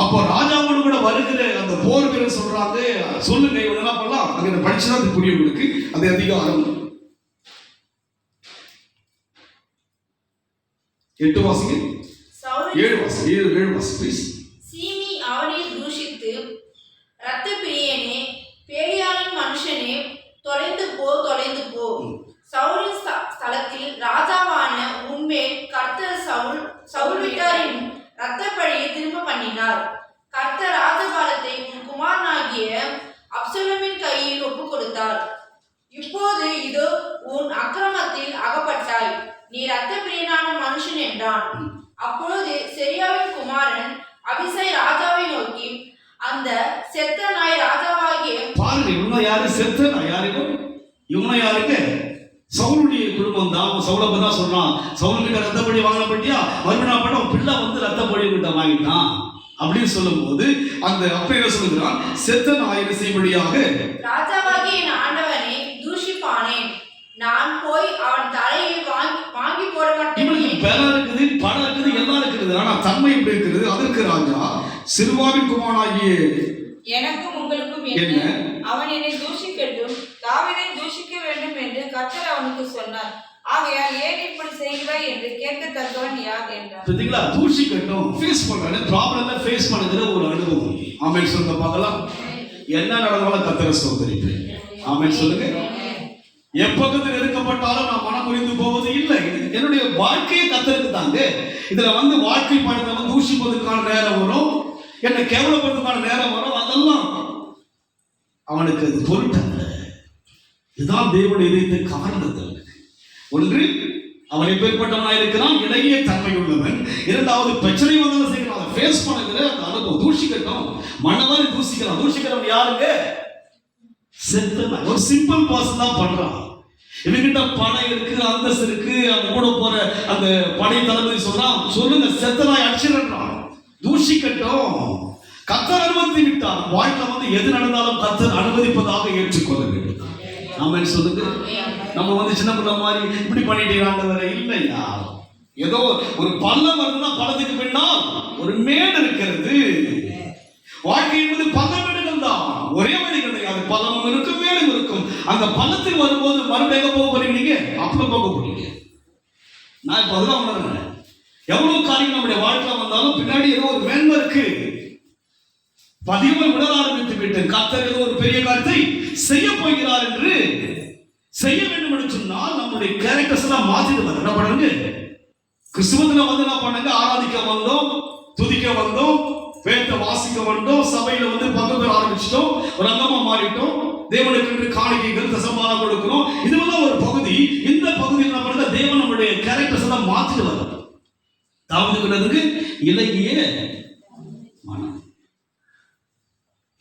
அப்போ ராஜாவோடு கூட வருகிற அந்த போர் வீரர் சொல்றாங்க, சொல்லுங்க இவங்க என்ன பண்ணலாம். அங்க படிச்சுதான் அது புரியும் உங்களுக்கு. அது அதிகாரம் 8 வாசிங்க. 7 வாசி 7 வாசி ப்ளீஸ். சீமி அவனை தூஷித்து, இரத்த பிரியனே, பேலியாளின் மனுஷனே, தொலைந்து போ. சவுலின் ஸ்தலத்தில் ராஜாவான உன்மேல் கர்த்தர் சவுல் வீட்டாரின் இரத்த பழியை திரும்ப பண்ணினார். கர்த்தர் ராஜபாலத்தை உன் குமாரனாகிய அப்சலோமின் கையில் ஒப்பு கொடுத்தார். இப்போது இதோ உன் அக்கிரமத்தில் அகப்பட்டாய், நீ இரத்த பிரியனான மனுஷன் என்றான். அப்பொழுது செரியாவின் குமாரன் அபிசை ராஜாவை நோக்கி, அந்த செத்த நாய் ராஜாவாகிய பாருங்க, இவங்க யாரு? செத்த நாய் யாரு? இவங்க யாருக்கு? சவுளுடைய குடும்பம் தான். சவுளை தான் சொல்றான், சவுலுக்கிட்ட ரத்த பழி வாங்கினப்பட்டியா, மறுபடியும் படம் பிள்ளை வந்து ரத்த பழி கிட்ட வாங்கிட்டான் அப்படின்னு சொல்லும் போது அந்த அப்ப என்ன சொல்லுகிறான்? செத்த நாயை செய்யும்படியாக ராஜாவாகிய என் ஆண்டவனை தூஷிப்பானேன், நான் போய் அவன் தலையை வாங்கி போட மாட்டேன். இவனுக்கு பலம் இருக்குது, பணம் இருக்குது, எல்லாம் இருக்குது. ஆனா தன்மை எப்படி இருக்கிறது? அதற்கு ராஜா, சிறுவாவின் குமாரனாகிய எனக்கும் உங்களுக்கும் என்ன? அவன் என்னை தூஷிக்கட்டும், தாவீதை தூஷிக்க வேண்டும் என்று கர்த்தர் அவனுக்கு சொன்னார். ஆகையால் ஏன் இப்படி செய்கிறாய் என்று கேட்கத்தக்கவன் யார் என்றார். பார்த்தீங்களா? தூஷிக்கட்டும், ஃபேஸ் பண்றாங்க, ப்ராப்ளத்தை ஃபேஸ் பண்ணுகிற ஒரு அனுபவம். ஆமென் சொல்லுங்க பார்க்கலாம். என்ன நடந்தாலும் கர்த்தரை ஸ்தோத்திரிப்பேன். ஆமென் சொல்லுங்க. எப்பக்கத்தில் இருக்கப்பட்டாலும் நான் மனம் புரிந்து போவது இல்லை. என்னுடைய வாழ்க்கையை கர்த்தருக்கு தாங்க. இதுல வந்து வாழ்க்கை பாடத்தை தூஷிப்பதற்கான நேரம் வரும், என்னை கேவலப்படுறதுக்கான நேரம் வரும். அதெல்லாம் அவனுக்கு அது பொருட்டல்ல. இதுதான் தேவனுடைய இதயத்தை காரணத்தில். ஒன்று, அவன் எப்பேற்பட்டவனாக இருக்கிறான், இடையே தன்மை உள்ளவன். இரண்டாவது, பிரச்சனை வந்தாலும் செய்யலாம், அதை ஃபேஸ் பண்ணுகிற அந்த அனுபவம். தூஷிக்கட்டும், மனவாரி தூஷிக்கலாம். தூஷிக்கிறவன் யாருங்க? செத்தனா. ஒரு சிம்பிள் பர்சன் தான் பண்றான். இவங்கிட்ட பணம் இருக்கு, அந்தஸ்து இருக்கு, அந்த கூட போற அந்த படை தளபதி சொல்றான், சொல்லுங்க செத்தனாய் அடிச்சிடறான். தூஷிக்கட்டும், கர்த்தர் அனுமதி விட்டார். வாழ்க்கை வந்து எது நடந்தாலும் கர்த்தர் அனுமதிப்பதாக ஏற்றுக்கொள்ள வேண்டும். ஆமென் சொல்லுங்க. நம்ம வந்து சின்ன பிள்ளை மாதிரி இப்படி பண்ணிட்டீங்க இல்லையா? ஏதோ ஒரு பள்ளம் வருதுன்னா பள்ளத்துக்கு பின்னால் ஒரு மேடு இருக்கிறது. வாழ்க்கை என்பது பள்ளமேடுகள் தான், ஒரே வழி கிடையாது. பள்ளமும் இருக்கும், மேலும் இருக்கும். அந்த பள்ளத்தில் வரும்போது மறுபடியும் போக போறீங்க, நீங்க அப்புறம் போக போறீங்க. நான் இப்ப அதுதான் உணர்றேன். எவ்வளவு காரியம் நம்முடைய வாழ்க்கை வந்தாலும் பின்னாடி ஏதோ ஒரு மேன்மை இருக்கு. பதிவை விட ஆரம்பித்து விட்டு கர்த்தர் ஏதோ ஒரு பெரிய காரியத்தை செய்ய போகிறார் என்று செய்ய வேண்டும் என்று சொன்னால் நம்முடைய கேரக்டர்ஸ் எல்லாம் மாத்திடுவார். என்ன பண்ணுங்க? கிறிஸ்துவத்துல வந்து என்ன பண்ணுங்க? ஆராதிக்க வந்தோம், துதிக்க வந்தோம், வேத வாசிக்க வந்தோம், சபையில வந்து பங்கு ஆரம்பிச்சிட்டோம், ஒரு அங்கமா மாறிட்டோம், தேவனுக்கு என்று காணிக்கைகள் தசமானம் கொடுக்கிறோம். இதுவெல்லாம் ஒரு பகுதி. இந்த பகுதியில் என்ன பண்ணுங்க? தேவன் நம்முடைய கேரக்டர்ஸ் எல்லாம் மாத்திடுவார். தாவீதுக்கு இலகிய மனம்,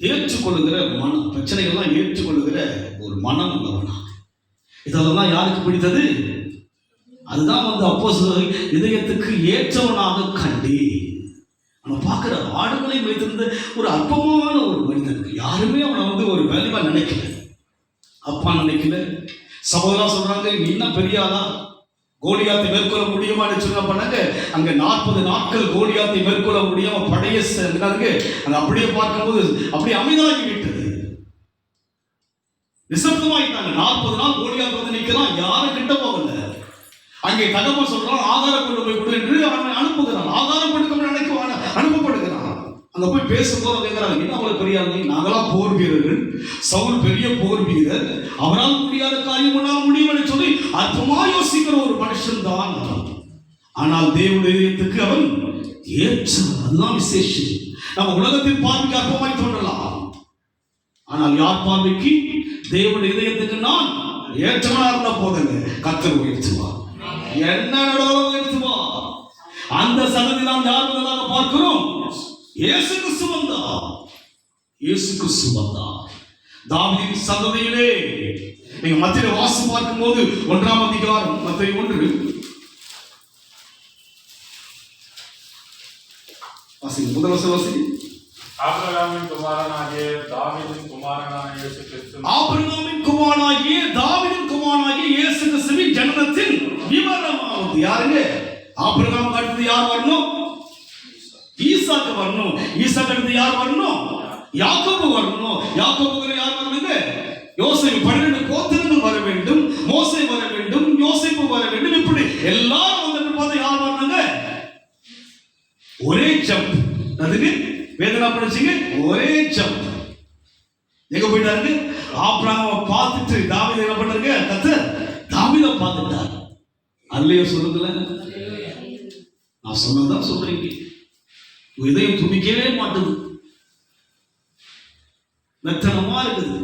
ஏற்றுக்கொள்ளுகிற மனம், பிரச்சனைகள்லாம் ஏற்றுக்கொள்ளுகிற ஒரு மனம் உள்ளவனா. இதெல்லாம் யாருக்கு பிடித்தது? அதுதான் வந்து அப்போஸ்தலர் இதயத்துக்கு ஏற்றவனாக கண்டி. நம்ம பார்க்கிற ஆடுகளை வைத்திருந்த ஒரு அற்பமான ஒரு மனிதனுக்கு யாருமே அவனை வந்து ஒரு வேல்யூவா நினைக்கல, அப்பா நினைக்கல. சகோதரா சொல்றாங்க, நீ என்ன பெரியாளா, கோலியாத்தை மேற்கொள்ள முடியுமான்னு சொன்ன பண்ணாங்க. அங்க 40 நாட்கள் கோலியாத்தை மேற்கொள்ள முடியாம படைய அங்க அப்படியே பார்க்கும்போது அப்படியே அமைதலாகி விட்டது. நிசப்தமாயிட்டாங்க. 40 நாள் கோலியாத் வந்து நிற்கிறான், யாரும் கிட்ட போகல. அங்கே தகவல் சொல்றான், ஆதாரம் கொண்டு போய் கொடு என்று அவனை அனுப்புகிறான். ஆதாரம் கொடுக்க நினைக்க அனுப்பப்படுகிறான். அங்க போய் பேசும்போது கேட்கிறாங்க, என்ன அவ்வளவு பெரிய ஆளுங்க? நாங்களாம் போர் வீரர்கள், சவுல் பெரிய போர் வீரர், அவரால் முடியாத காரியம் ஒன்றால் முடியும் என்று சொல்லி அற்பமா யோசிக்கிற ஒரு மனுஷன் தான். ஆனால் தேவனுடையத்துக்கு அவன் ஏற்றவன். அதுதான் விசேஷம். நம்ம உலகத்தின் பார்வைக்கு அற்பமாய் தோன்றலாம், ஆனால் யார் பார்வைக்கு? தேவனுடைய இதயத்துக்கு நான் ஏற்றவனா இருந்த போதுங்க கர்த்தர் உயர்த்துவார். என்ன நடவடிக்கை உயர்த்துவார்? அந்த சந்ததி நாம் யார் முதலாக பார்க்கிறோம்? இயேசு கிறிஸ்து வந்தார். இயேசு கிறிஸ்து வந்தார். தாவீதின் சந்ததியிலே நீங்க மத்தியில வாசி பார்க்கும்போது 1ஆம் அதிகாரம் மத்தேயு 1 வாசிங்க, முதல் வசனம் வாசிங்க. ஆபிரகாமின் குமாரனாகிய தாவீதின் குமாரனான இயேசு கிறிஸ்து, ஆபிரகாமின் குமாரனாகிய தாவீதின் குமாரனாகிய இயேசு கிறிஸ்துவின் ஜனனத்தின் விவரமாவது. யாருங்க? ஆபிரகாம் அடுத்து யார் வரணும்? ஈசாக்கு வரணும். ஈசாக்கு அடுத்து யார் வரணும்? யாக்கோபு வரணும். யாக்கோபுக்கு யார் வரணுங்க? யோசேப்பு. 12 கோத்திரங்கள் வர வேண்டும், மோசே வர வேண்டும், யோசேப்பு வர வேண்டும். இப்படி எல்லாரும் வந்துட்டு பார்த்தா யார் வரணுங்க? ஒரே ஜம்ப். அதுக்கு வேதனா படிச்சீங்க, ஒரே ஜம்ப். எங்க போயிட்டாரு? ஆபிரகாமை பார்த்துட்டு தாவீதை என்ன பண்றாங்க? கர்த்தர் தாவீதை பார்த்துட்டார். அல்லேலூயா சொல்லுங்களேன். நான் சொன்னதான் சொல்றீங்க. இதயம் துடிக்கவே மாட்டுது, மெத்தனமா இருக்குது.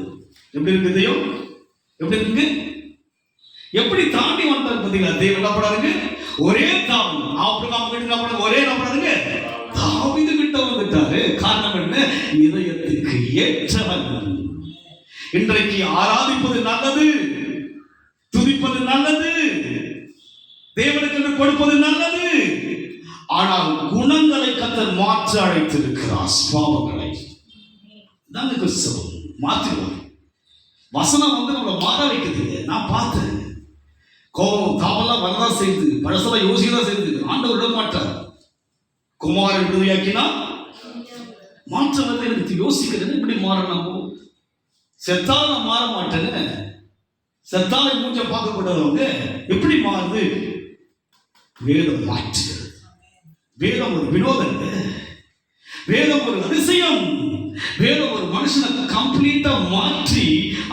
எப்படி இருக்கு இதயம்? எப்படி இருக்கு? எப்படி தாண்டி வந்தார் பார்த்தீங்களா? தேவன் என்ன பண்ணாருங்க? ஒரே தாவீது. ஆபிரகாம் கிட்ட என்ன பண்ணாரு? ஒரே என்ன பண்ணாருங்க? தாவீது கிட்ட வந்து இதயத்துக்கு ஏற்றவன். இன்றைக்கு ஆராதிப்பது நல்லது, துதிப்பது நல்லது, தேவனுக்கு கொடுப்பது நல்லது. ஆனால் குணங்களை கர்த்தர் மாற்ற அழைத்திருக்கிறார். சுபாவங்களை தாங்க கிறிஸ்தவம் மாற்றிடுவாங்க. வசனம் நம்மளை மாற வைக்குது. நான் பார்த்தேன். கோபம் தாமெல்லாம் வரதான் செய்து, பழசெல்லாம் யோசிக்கதான் செய்து. ஆண்டவர் விட மாட்டார். குமாரன் விடுதலையாக்கினா மாற்றம் வந்து எனக்கு யோசிக்கிறேன். இப்படி மாறணும், செத்தால நான் மாற மாட்டேன்னு செத்தாலை மூஞ்ச பார்க்கப்பட்டவங்க எப்படி மாறுது? வேதம் மாற்றுகிறது. வேதம் ஒரு வினோதம், வேதம் ஒரு அதிசயம். வேதம் ஒரு மனுஷனை கம்ப்ளீட்டா மாற்றி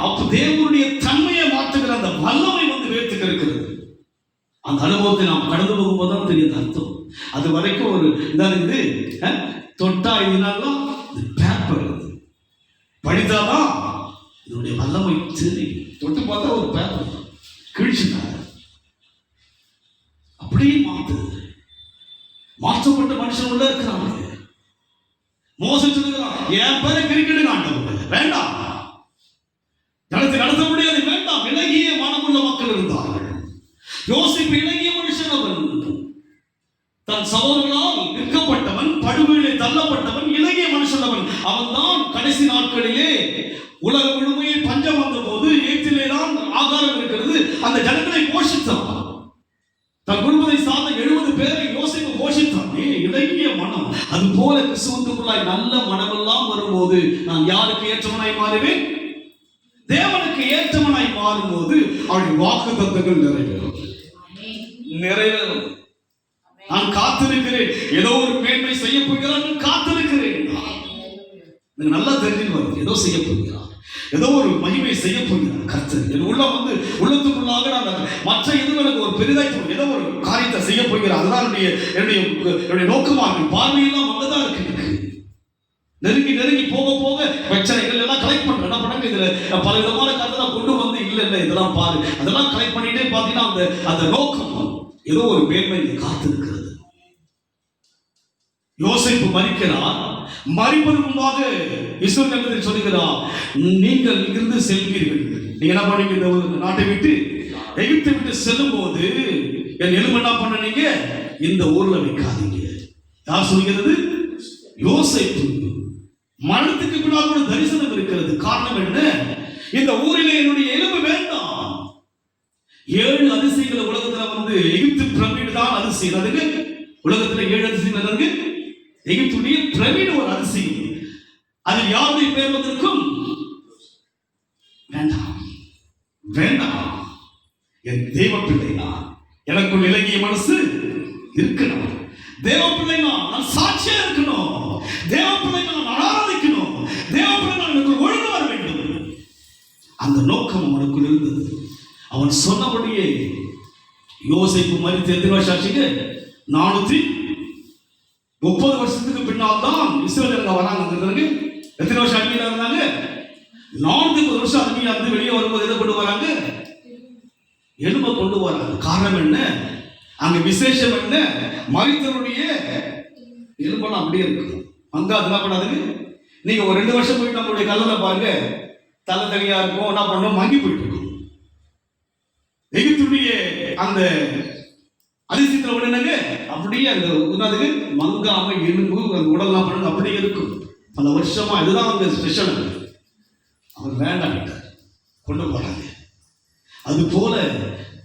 அப்ப தேவனுடைய தன்மையை மாற்றுகிற அந்த வல்லமை வந்து வேதத்துக்கு இருக்கிறது. அந்த அனுபவத்தை நாம் கடந்து போகும்போது தான் தெரியுது அர்த்தம். அது வரைக்கும் ஒரு இதான் இருக்குது, தொட்டா இதனாலும் பேப்பர் படித்தாதான் இதனுடைய வல்லமை தெரியும். தொட்டு பார்த்தா ஒரு பேப்பர் கிழிச்சுட்டாங்க. அப்படியே மாற்றப்பட்ட மனுஷன் உள்ள இருக்கிறாங்க. மோசம் சொல்லுகிறான், என் பேரை கிரிக்கெட் ஆண்டவர் வேண்டாம், நடத்த முடியாது, வேண்டாம். இலகிய மனமுள்ள மக்கள் இருந்தார்கள். யோசிப்பு இலகிய மனுஷன். அவன் தன் சகோதரர்களால் விற்கப்பட்டவன், படுகொலை தள்ளப்பட்டவன், இலகிய மனுஷன். அவன் தான் கடைசி நாட்களிலே உலகம் முழுமையே பஞ்சம் வந்த போது ஏற்றிலே தான் ஆகாரம் இருக்கிறது, அந்த ஜனங்களை போஷித்தான். தன் குடும்பத்தை சார்ந்த 70 பேரை யோசிப்பு போஷித்தானே. இலகிய மனம். அது போல கிறிஸ்துவுக்குள்ளாய் நல்ல மனமெல்லாம் வரும்போது நான் யாருக்கு ஏற்றவனாய் மாறுவேன்? தேவனுக்கு ஏற்றவனாய் மாறும்போது அவருடைய வாக்கு தத்தங்கள் நிறைவேறும். நான் காத்திருக்கிறேன். ஏதோ ஒரு மேன்மை செய்ய போகிறான், காத்திருக்கிறேன். நல்லா தெரிஞ்சு வரும், ஏதோ செய்ய போகிறார், ஏதோ ஒரு மகிமை செய்ய போகிறார் கர்த்தர். என் உள்ள வந்து உள்ளத்துக்குள்ளாக நான் மற்ற எதுவும் ஒரு பெரிதாய் ஏதோ ஒரு காரியத்தை செய்ய போகிறார். அதுதான் என்னுடைய நோக்கமாக பார்வையெல்லாம் அங்கதான் இருக்கு. நெருங்கி போக போக பிரச்சனைகள் எல்லாம் கலெக்ட் பண்றேன். என்ன பண்ணாங்க, இதுல பல விதமான கருத்தை கொண்டு வந்து இல்ல இதெல்லாம் பாரு, அதெல்லாம் கலெக்ட் பண்ணிட்டே பாத்தீங்கன்னா அந்த நோக்கம் ஏதோ ஒரு மேன்மை காத்திருக்கிறது. யோசேப்பு மரிக்கிறார். மரிப்பதற்கு முன்பாக இஸ்ரவேல் சொல்லுகிறார், நீங்கள் இங்கிருந்து செல்வீர்கள். நீங்க என்ன பண்ணீங்க? இந்த நாட்டை விட்டு எகிப்தை விட்டு செல்லும் போது என் எலும்பு என்ன பண்ணீங்க? இந்த ஊர்ல வைக்காதீங்க. யார் சொல்கிறது? யோசேப்பு. மரணத்துக்கு பின்னால் கூட தரிசனம் இருக்கிறது. காரணம் என்ன? இந்த ஊரிலே என்னுடைய எலும்பு வேண்டாம். 7 அதிசயங்களை உலகத்துல வந்து எகிப்து பிரமிடு தான் அதிசயம். அதுக்கு உலகத்துல 7 அதிசயம் என்னது? எகிப்துடைய பிரமிடு ஒரு அதிசயம். அதில் யாருடைய பேர் வந்திருக்கும்? வேண்டாம். என் தேவ பிள்ளை நான், எனக்குள் இலகிய மனசு இருக்கணும். தேவ பிள்ளை நான் சாட்சியா இருக்கணும். தேவ பிள்ளை நான் ஆராதிக்கணும். தேவ பிள்ளை நான் எனக்கு ஒழுங்கு வர வேண்டும். அந்த நோக்கம் அவனுக்குள் இருந்தது. அவன் சொன்னபடியே யோசேப்பு மரித்து எத்தனை வருஷம் ஆச்சுங்க? 430 வருஷத்துக்கு பின்னால் தான் இஸ்ரவேலர்கள் வராங்க. எத்தனை வருஷம் அடிமையில இருந்தாங்க? 430 வருஷம் அடிமையா இருந்து வெளியே வரும்போது எதை கொண்டு வராங்க? எலும்பை கொண்டு வராங்க. காரணம் என்ன? அங்க விசேஷம் என்ன? மரித்தவருடைய எலும்பெல்லாம் அப்படியே இருக்கு. அங்க அதெல்லாம் பண்ணாதுங்க. நீங்க ஒரு 2 வருஷம் போயிட்டு நம்மளுடைய கல்லறை பாருங்க, தலை தனியா இருக்கும், என்ன பண்ணும், மங்கி போயிட்டு இருக்கும். எகிப்துடைய அந்த அதிசயத்தில் என்னங்க அப்படியே அந்த உதாதுக்கு மங்காம எலும்பு அந்த உடல்லாம் பண்ணுங்க அப்படியே இருக்கும். பல வருஷமா இதுதான் அவங்க ஸ்பெஷல். அவர் வேண்டாம் கொண்டு போறாங்க. அது போல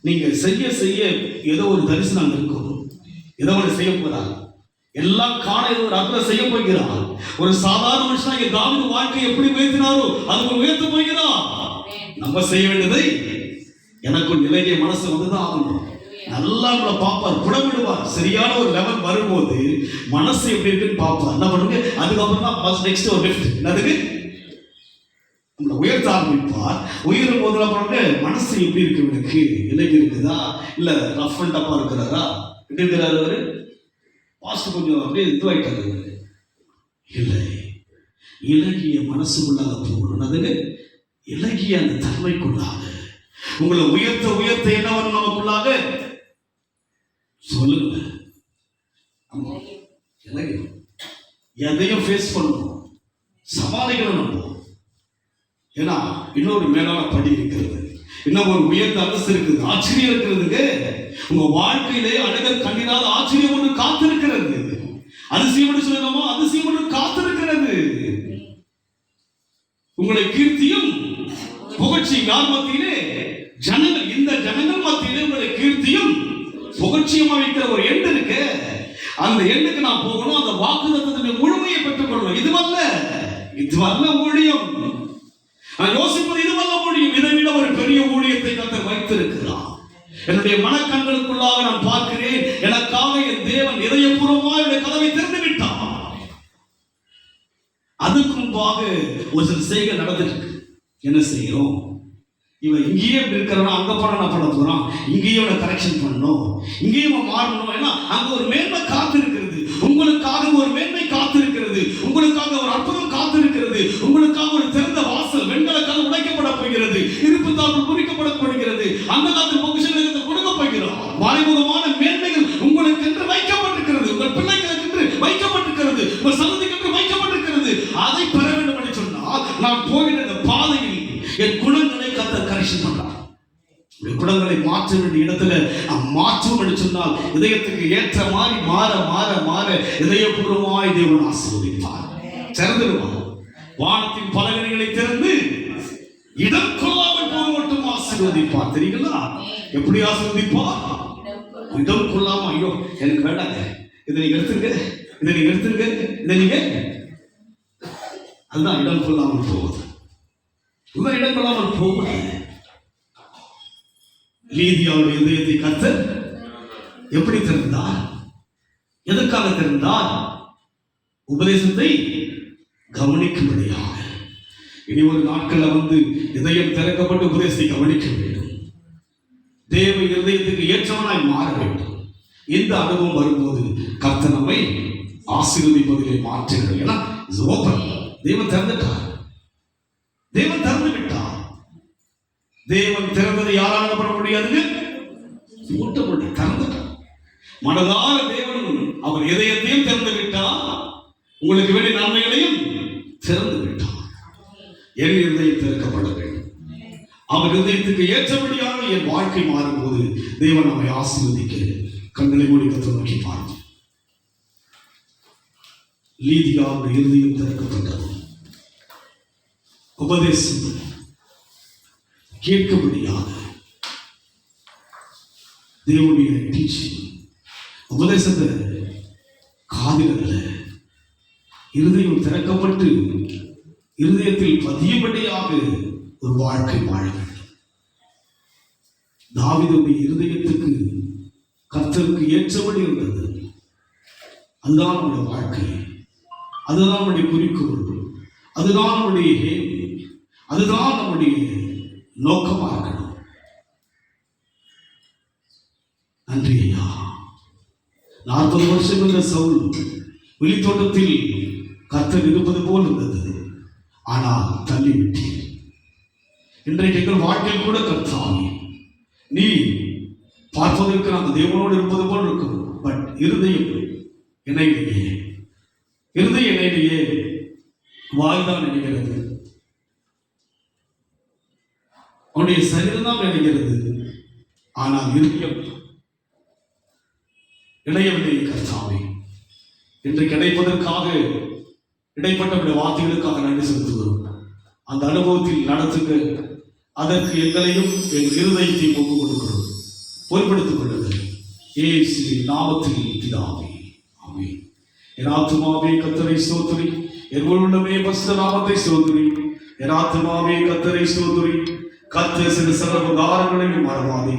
நீங்க செய்ய செய்ய ஏதோ ஒரு தரிசனம் இருக்கும். ஏதோ ஒன்று செய்ய போறாங்க. எல்லாம் காண ஏதோ ஒரு அற்புதம் செய்ய போகிறார். ஒரு சாதாரண மனுஷனாக தாவீது வாழ்க்கையை எப்படி உயர்த்தினாரோ அது உயர்த்த போகிறார். நம்ம செய்ய வேண்டியதை எனக்குள் இலகிய மனசு வந்துதான் ஆகணும். நல்லா நம்மளை பார்ப்பார், புடமிடுவார். சரியான ஒரு லெவல் வரும்போது மனசு எப்படி இருக்குன்னு பார்ப்பார். என்ன பண்ணுங்க, அதுக்கப்புறம் தான் நெக்ஸ்ட் ஒரு லிஃப்ட் என்னதுக்கு நம்மளை உயர்த்த ஆரம்பிப்பார். உயரும் போது பண்ணுங்க, மனசு எப்படி இருக்கு, இவனுக்கு இலகி இருக்குதா இல்ல ரஃப் அண்ட் டப்பா இருக்கிறாரா, எப்படி இருக்கிறாரு அவரு, பாஸ்ட் கொஞ்சம் அப்படியே இதுவாயிட்டாரு. இல்லை, இலகிய மனசுக்குள்ளாக போகணும். அதுக்கு இலகிய அந்த தன்மைக்குள்ளாக உங்களை உயர்த்த உயர்த்த என்ன வரும் நமக்குள்ளாக சொல்லுங்க. எதையும் ஃபேஸ் பண்ணணும். சமாளிக்கணும் நம்ம. ஏன்னா இன்னொரு மேலான படி இருக்கிறது, இன்னும் ஒரு உயர்ந்த அரசு இருக்குது, ஆச்சரியம் இருக்கிறதுங்க. உங்க வாழ்க்கையிலே அழகர் கண்டிராத ஆச்சரியம் ஒன்று காத்திருக்கிறது. அதிசயம் என்று சொல்லலாமா? அதிசயம் ஒன்று காத்திருக்கிறது. உங்களை கீர்த்தியும் புகழ்ச்சியும் யார் மத்தியிலே? ஜனங்கள். இந்த ஜனங்கள் மத்தியிலே உங்களை கீர்த்தியும் புகழ்ச்சியும் வைக்கிற ஒரு எண்ணம் இருக்கு. அந்த எண்ணுக்கு நான் போகணும், அந்த வாக்குத்தத்தத்தினுடைய முழுமையை பெற்றுக் கொள்ளணும். இதுவல்ல ஊழியம். நான் யோசிப்பது இதுவல்ல ஊழியம். இதை விட ஒரு பெரிய ஊழியத்தை கர்த்தர் வைத்திருக்கிறார். என்னுடைய மனக்கண்களுக்குள்ளாக நான் பார்க்கிறேன், எனக்காக என் தேவன் இதயபூர்வமாக என்னுடைய கதவை திறந்து விட்டார். அதுக்கு முன்பாக ஒரு சில செய்கள் நடந்திருக்கு. என்ன செய்யறோம்? இவன் இங்கேயே இருக்கிறவனா அங்க போனா நான் பண்ண போறான், இங்கேயே இவனை கரெக்ஷன் பண்ணணும், இங்கேயும் இவன் மாறணும். ஏன்னா அங்க ஒரு மேன்மை காத்து இருக்கிறது, உங்களுக்காக ஒரு மேன்மை காத்து இருக்கிறது, உங்களுக்காக ஒரு அற்புதம் காத்து இருக்கிறது, உங்களுக்காக ஒரு திறந்த வாசல் வெண்கலக்காக உடைக்கப்பட போகிறது, இருப்பு தாழ்வு குறிக்கப்பட போகிறது, அந்த காலத்தில் பொக்கிஷங்களுக்கு கொடுக்க போகிறோம். மறைமுகமான மேன்மைகள் உங்களுக்கு என்று வைக்கப்பட்டிருக்கிறது, உங்கள் பிள்ளைகளுக்கு என்று வைக்கப்பட்டிருக்கிறது, உங்கள் சந்ததிக்கு வைக்கப்பட்டிருக்கிறது. அதை பெற வேண்டும் என்று சொன்னால் நான் போகின்ற இந்த பாதையில் என் குணங்களை கர்த்தர் கரெக்ஷன் பண்றார். குணங்களை மாற்ற வேண்டிய இடத்துல மாற்றம் என்று சொன்னால் இதயத்துக்கு ஏற்ற மாதிரி மாற மாற மாற இதயபூர்வமாய் தேவன் ஆசீர்வதிப்பார். திறந்துடுவார். வானத்தின் பலகணிகளை திறந்து இடம் கொள்ளாமல் போக மட்டும் ஆசீர்வதிப்பார். தெரியுங்களா? எப்படி ஆசீர்வதிப்பார்? இடம் கொள்ளாம, ஐயோ எனக்கு வேண்டாங்க, இதை நீங்க எடுத்துங்க, இதை நீங்க எடுத்துங்க, இதை நீங்க, அதுதான் இடம் கொள்ளாமல் போகுது. இடம் கொள்ளாமல் போகுது. லீதியாவுடைய இதயத்தை கர்த்தர் எப்படி திறந்தார்? எதற்காக திறந்தார்? உபதேசத்தை கவனிக்கும்படியாக. இனி ஒரு நாட்கள்ல இதயம் திறக்கப்பட்டு உபதேசத்தை கவனிக்க வேண்டும். தேவ இதயத்துக்கு ஏற்றவனாய் மாற வேண்டும். இந்த அனுபவம் வரும்போது கர்த்தர் நம்மை ஆசீர்வதிப்பதிலே மாற்றுகிறது. ஏன்னா தேவன் திறந்துட்டார், தேவன் திறந்து விட்டார். தேவன் திறந்ததை யாரால பண்ண முடியாது? மூட்ட முடியும். திறந்துட்டார். மனதார தேவன் அவர் இதயத்தையும் திறந்து விட்டார், உங்களுக்கு வேண்டிய நன்மைகளையும் திறந்து விட்டார். என் இதயம் திறக்கப்பட வேண்டும். அவர் இதயத்துக்கு ஏற்றபடியாக என் வாழ்க்கை மாறும்போது தேவன் நம்மை ஆசீர்வதிக்க கண்களை மூடி கர்த்தரை நோக்கி பார்த்து. லீதியாவுடைய இருதயம் திறக்கப்பட்டது. உபதேசம் கேட்கபடியாக தேவனுடைய டீச்சிங், உபதேசத்தை காதில் அல்ல, இருதயம் திறக்கப்பட்டு இருதயத்தில் பதியபடியாக ஒரு வாழ்க்கை வாழ வேண்டும். தாவீதுடைய இருதயத்துக்கு கர்த்தருக்கு ஏற்றபடி இருந்தது. அதுதான் நம்முடைய வாழ்க்கை, அதுதான் நம்முடைய குறிக்கோள், அதுதான் நம்முடைய ஹேம், அதுதான் நம்முடைய நோக்கமாக இருக்கணும். நன்றி ஐயா. 40 வருஷம் இருந்த சவுல் வெளித்தோட்டத்தில் கர்த்தர் இருப்பது போல் இருந்தது, ஆனால் தள்ளிவிட்டீர். இன்றைக்கு எங்கள் வாழ்க்கையில் கூட கர்த்தாவே, நீ பார்ப்பதற்கு நாங்கள் தேவனோடு இருப்பது போல் இருக்கும், பட் இருதயம் இணையிலேயே, இருதயம் இணையிலேயே வாய்தான் நினைக்கிறது, அவனுடைய சரீரம் தான் நினைக்கிறது, ஆனால் இருதயம் இணையவில்லை. கர்த்தாவே, இன்று கிடைப்பதற்காக இடைப்பட்ட வார்த்தைகளுக்காக நன்றி செலுத்துகிறோம். அந்த அனுபவத்தில் நடத்துங்க. அதற்கு எங்களையும் எங்கள் இருதயத்தையும் ஒப்புக் கொடுக்கிறோம். பொறுப்படுத்திக் கொள்ளுங்கள். இயேசுவின் நாமத்தில் பிதாவே, ஆமென். என் ஆத்துமாவே கர்த்தரை ஸ்தோத்திரி, என் உள்ளமே பரிசுத்த நாமத்தை ஸ்தோத்திரி. என் ஆத்துமாவே கர்த்தரை ஸ்தோத்திரி, கர்த்தர் செய்த சகல உபகாரங்களையும் மறவாதே.